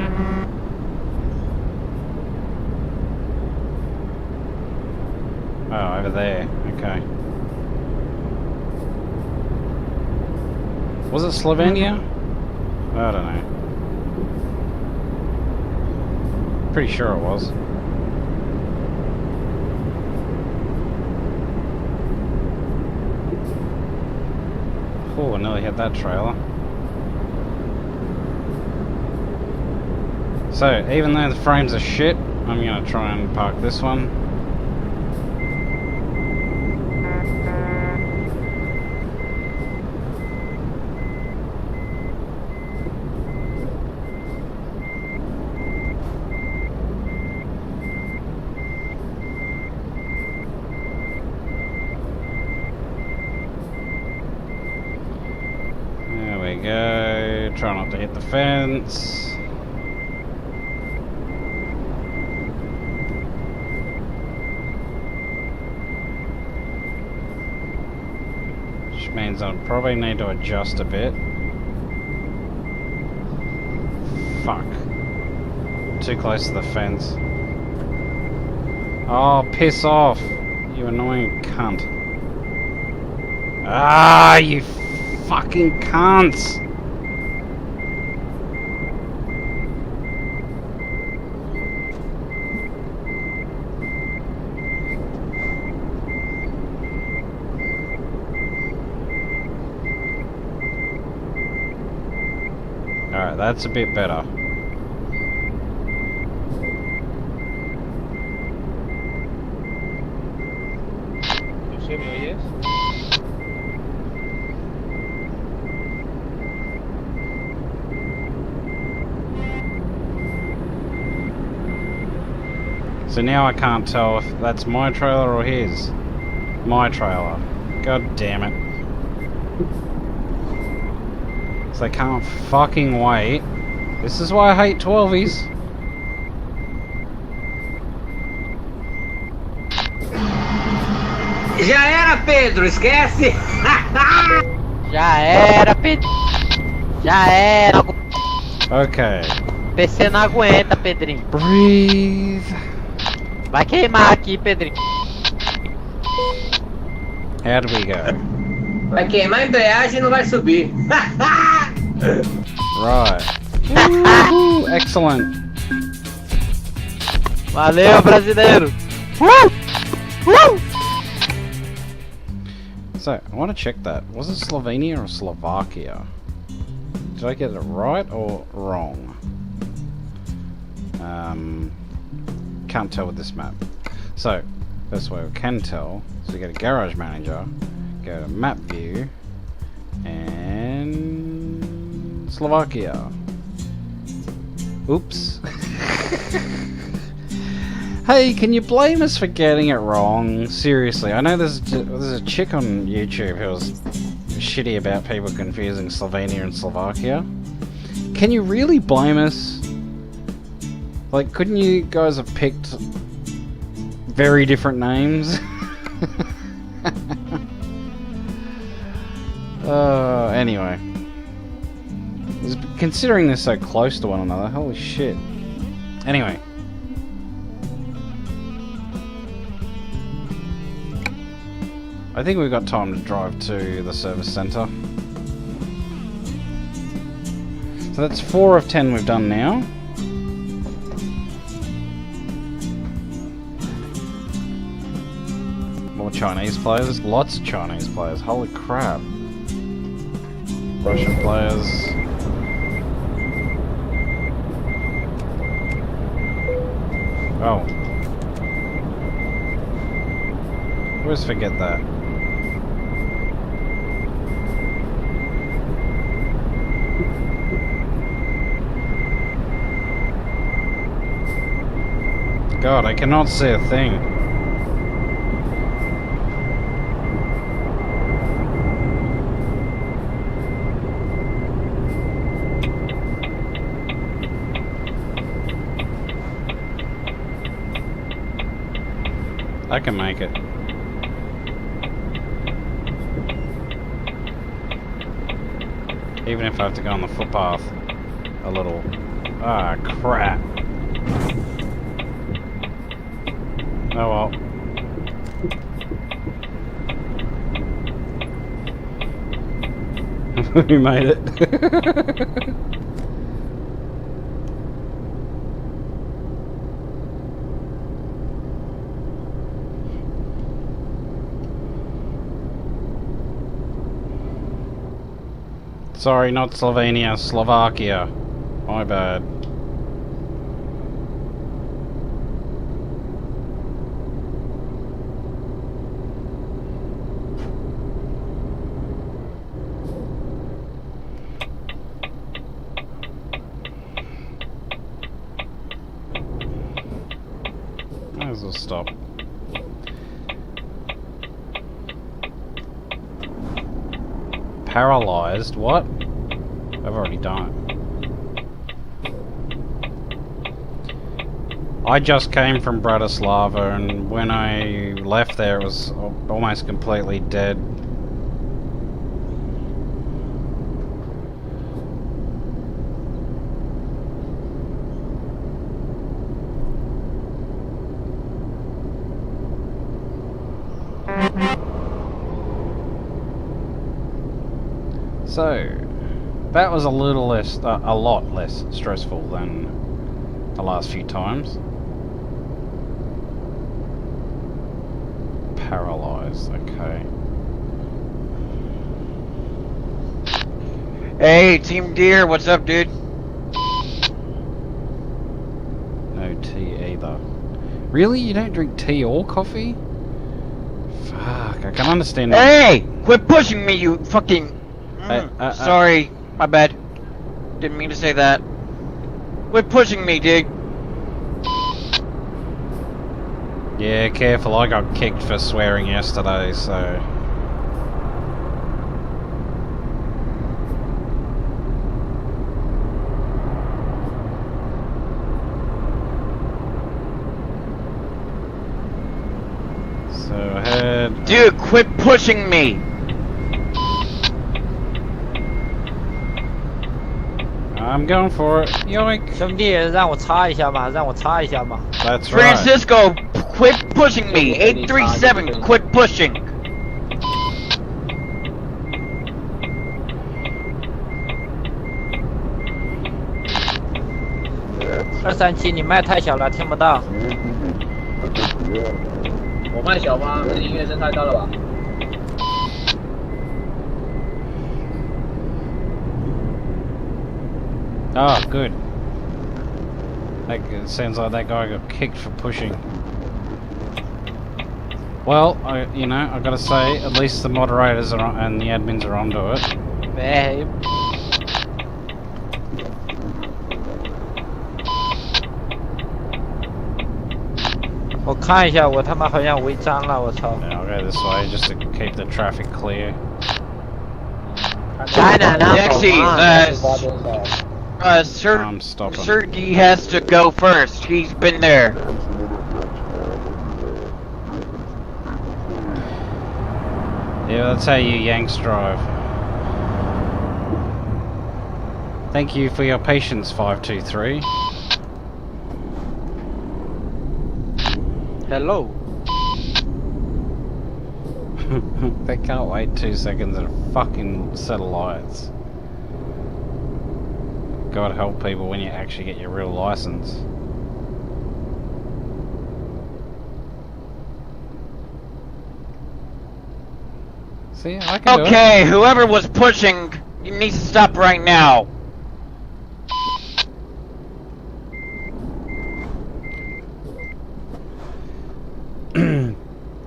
Was it Slovenia? I don't know. Pretty sure it was. Oh, I nearly hit that trailer. So, even though the frames are shit, I'm gonna try and park this one. There we go. Try not to hit the fence. Which means I'll probably need to adjust a bit. Fuck. Too close to the fence. Oh, piss off. You annoying cunt. Ah, you fucking cunts! Alright, that's a bit better. José, ¿me oyes? So now I can't tell if that's my trailer or his. My trailer. God damn it. So they can't fucking wait. This is why I hate 12s. Já era, Pedro, esquece! Já era, Pedro. Já era. Okay. PC não aguenta, Pedrinho. Breathe. Vai queimar aqui, Pedrinho. How do we go? Vai queimar a embreagem e não vai subir. Right. Woohoo, excellent. Valeu, brasileiro. So, I want to check that. Was it Slovenia or Slovakia? Did I get it right or wrong? Can't tell with this map. So, first way we can tell, so we go to Garage Manager, go to Map View, and Slovakia. Oops. Hey, can you blame us for getting it wrong? Seriously, I know there's a chick on YouTube who was shitty about people confusing Slovenia and Slovakia. Can you really blame us? Like, couldn't you guys have picked very different names? Anyway. Considering they're so close to one another, holy shit. Anyway. I think we've got time to drive to the service centre. So that's 4 of 10 we've done now. More Chinese players. Lots of Chinese players. Holy crap. Russian players. Oh. I always forget that. God, I cannot see a thing. I can make it. Even if I have to go on the footpath a little. Ah, crap. Oh well. We made it. Sorry, not Slovenia, Slovakia. My bad. Might as well stop. Paralyzed? What? I've already done it. I just came from Bratislava, and when I left there, it was almost completely dead. So, that was a little less, a lot less stressful than the last few times. Paralyzed, okay. Hey, Team Deer, what's up, dude? No tea either. Really? You don't drink tea or coffee? Fuck, I can understand. Hey! Quit pushing me, you fucking... Sorry, my bad. Didn't mean to say that. Quit pushing me, dude. Yeah, careful, I got kicked for swearing yesterday, so... So ahead... Dude, quit pushing me! I'm going for it. Yoink! 兄弟，让我擦一下嘛，让我擦一下嘛。 That's right. Francisco, quit pushing me! 837, quit pushing! 237，你麦太小了，听不到。我麦小吗？这音乐声太大了吧？ Oh, good. That it sounds like that guy got kicked for pushing. Well, you know, I've got to say, at least the moderators are on, and the admins are onto it. Babe. 我看一下，我他妈好像违章了，我操！ Yeah, I'll go this way just to keep the traffic clear. Dexy, I'm stopping. Sergey has to go first. He's been there. Yeah, that's how you Yanks drive. Thank you for your patience, 523. Hello. They can't wait 2 seconds at a fucking set of lights. God help people when you actually get your real license. See, I can do it. Okay, whoever was pushing, you need to stop right now.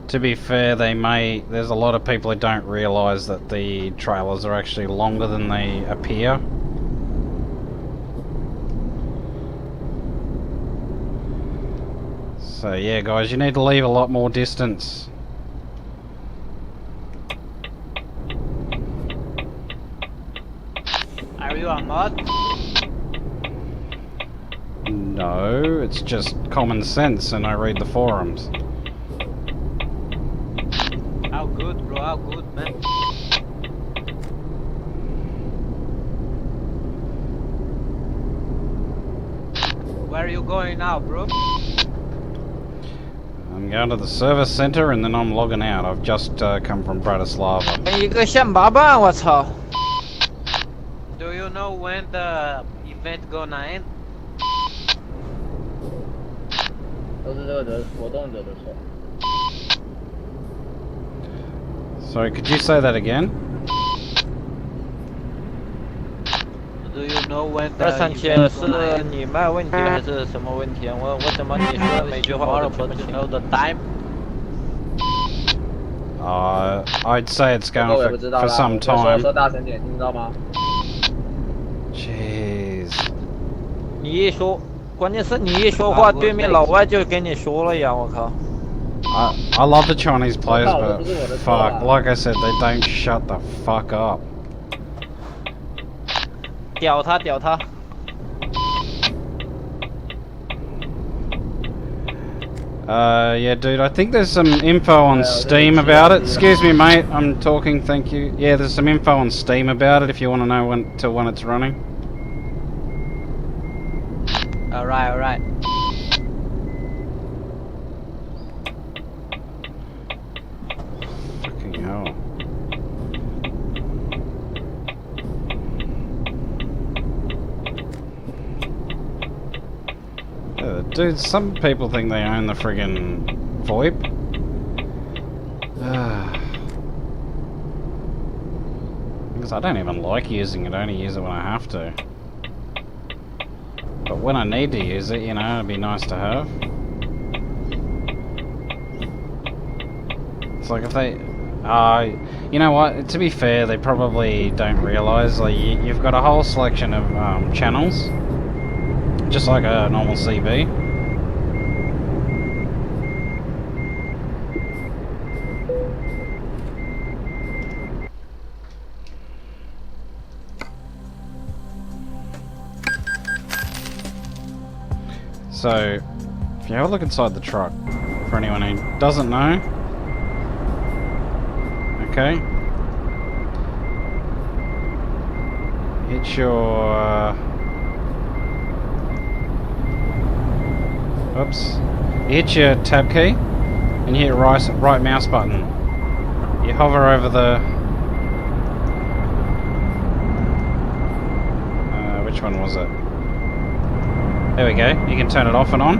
To be fair, there's a lot of people who don't realise that the trailers are actually longer than they appear. So yeah, guys, you need to leave a lot more distance. Are you on mod? No, it's just common sense, and I read the forums. How good, bro? How good, man? Where are you going now, bro? I'm going to the service centre, and then I'm logging out. I've just come from Bratislava. 一个线拔棒，我操！ you know when the event gonna end? 都是这个人活动者的错。 Sorry, could you say that again? Do you know when 这 the 上去 event 是 gonna end? 你麦问题还是什么问题啊？我怎么你说的每句话我都听不 But 清 you？know the time? I'd say it's 这个 going 我也不知道 for 啦。 some 说 time. 说大声点，听得到吗？ Jeez. 你一说，关键是你一说话，对面老外就跟你说了呀！我靠。 I love the Chinese players, Oh, but this is what it's fuck, about. like I said, they don't shut the fuck up. 屌他屌他！ Yeah, dude, I think there's some info on Steam about it. Excuse me, mate, I'm talking, thank you. Yeah, there's some info on Steam about it if you want to know when it's running. Alright, alright. Fucking hell. Dude, some people think they own the friggin' VoIP. Because I don't even like using it, I only use it when I have to. But when I need to use it, you know, it'd be nice to have. It's like if they... you know what, to be fair, they probably don't realise, like, you've got a whole selection of channels, just like a normal CB. So, if you have a look inside the truck, for anyone who doesn't know, okay, hit your, oops, you hit your tab key, and you hit right mouse button, you hover over the, which one was it? There we go, you can turn it off and on.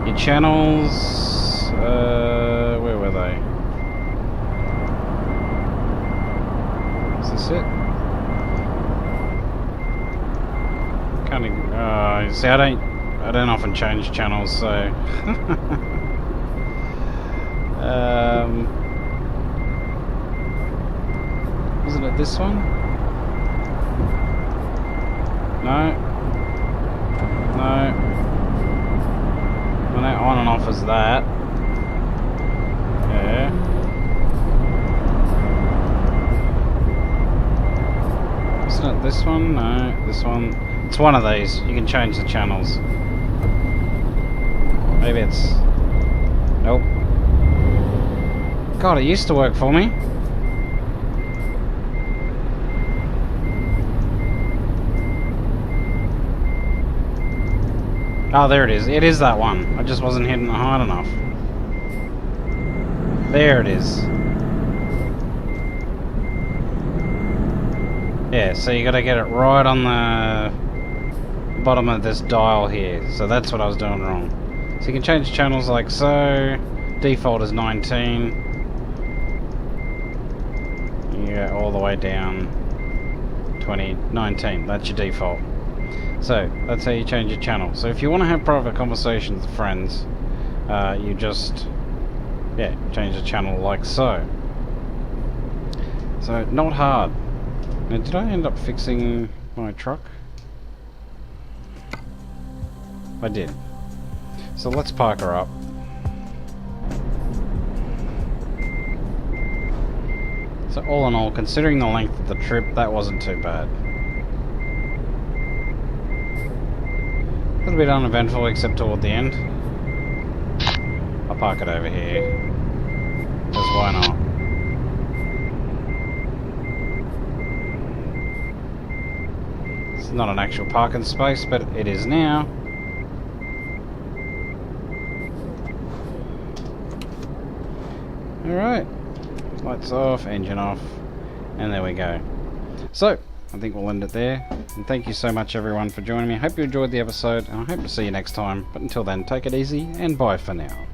Your channels, where were they? Is this it? Can't even, see, I don't often change channels, so... Wasn't it this one? No. No. Well, no, on and off is that. Yeah. Isn't it this one? No, this one. It's one of these. You can change the channels. Maybe it's... Nope. God, it used to work for me. Oh, there it is. It is that one. I just wasn't hitting it hard enough. There it is. Yeah, so you gotta get it right on the bottom of this dial here. So that's what I was doing wrong. So you can change channels like so. Default is 19. You go all the way down 20, 19. That's your default. So, that's how you change your channel. So if you want to have private conversations with friends, you just, yeah, change the channel like so. So, not hard. Now, did I end up fixing my truck? I did. So let's park her up. So all in all, considering the length of the trip, that wasn't too bad. A little bit uneventful except toward the end. I'll park it over here. Because why not? It's not an actual parking space, but it is now. Alright. Lights off, engine off, and there we go. So, I think we'll end it there. And thank you so much everyone for joining me. I hope you enjoyed the episode, and I hope to see you next time. But until then, take it easy, and bye for now.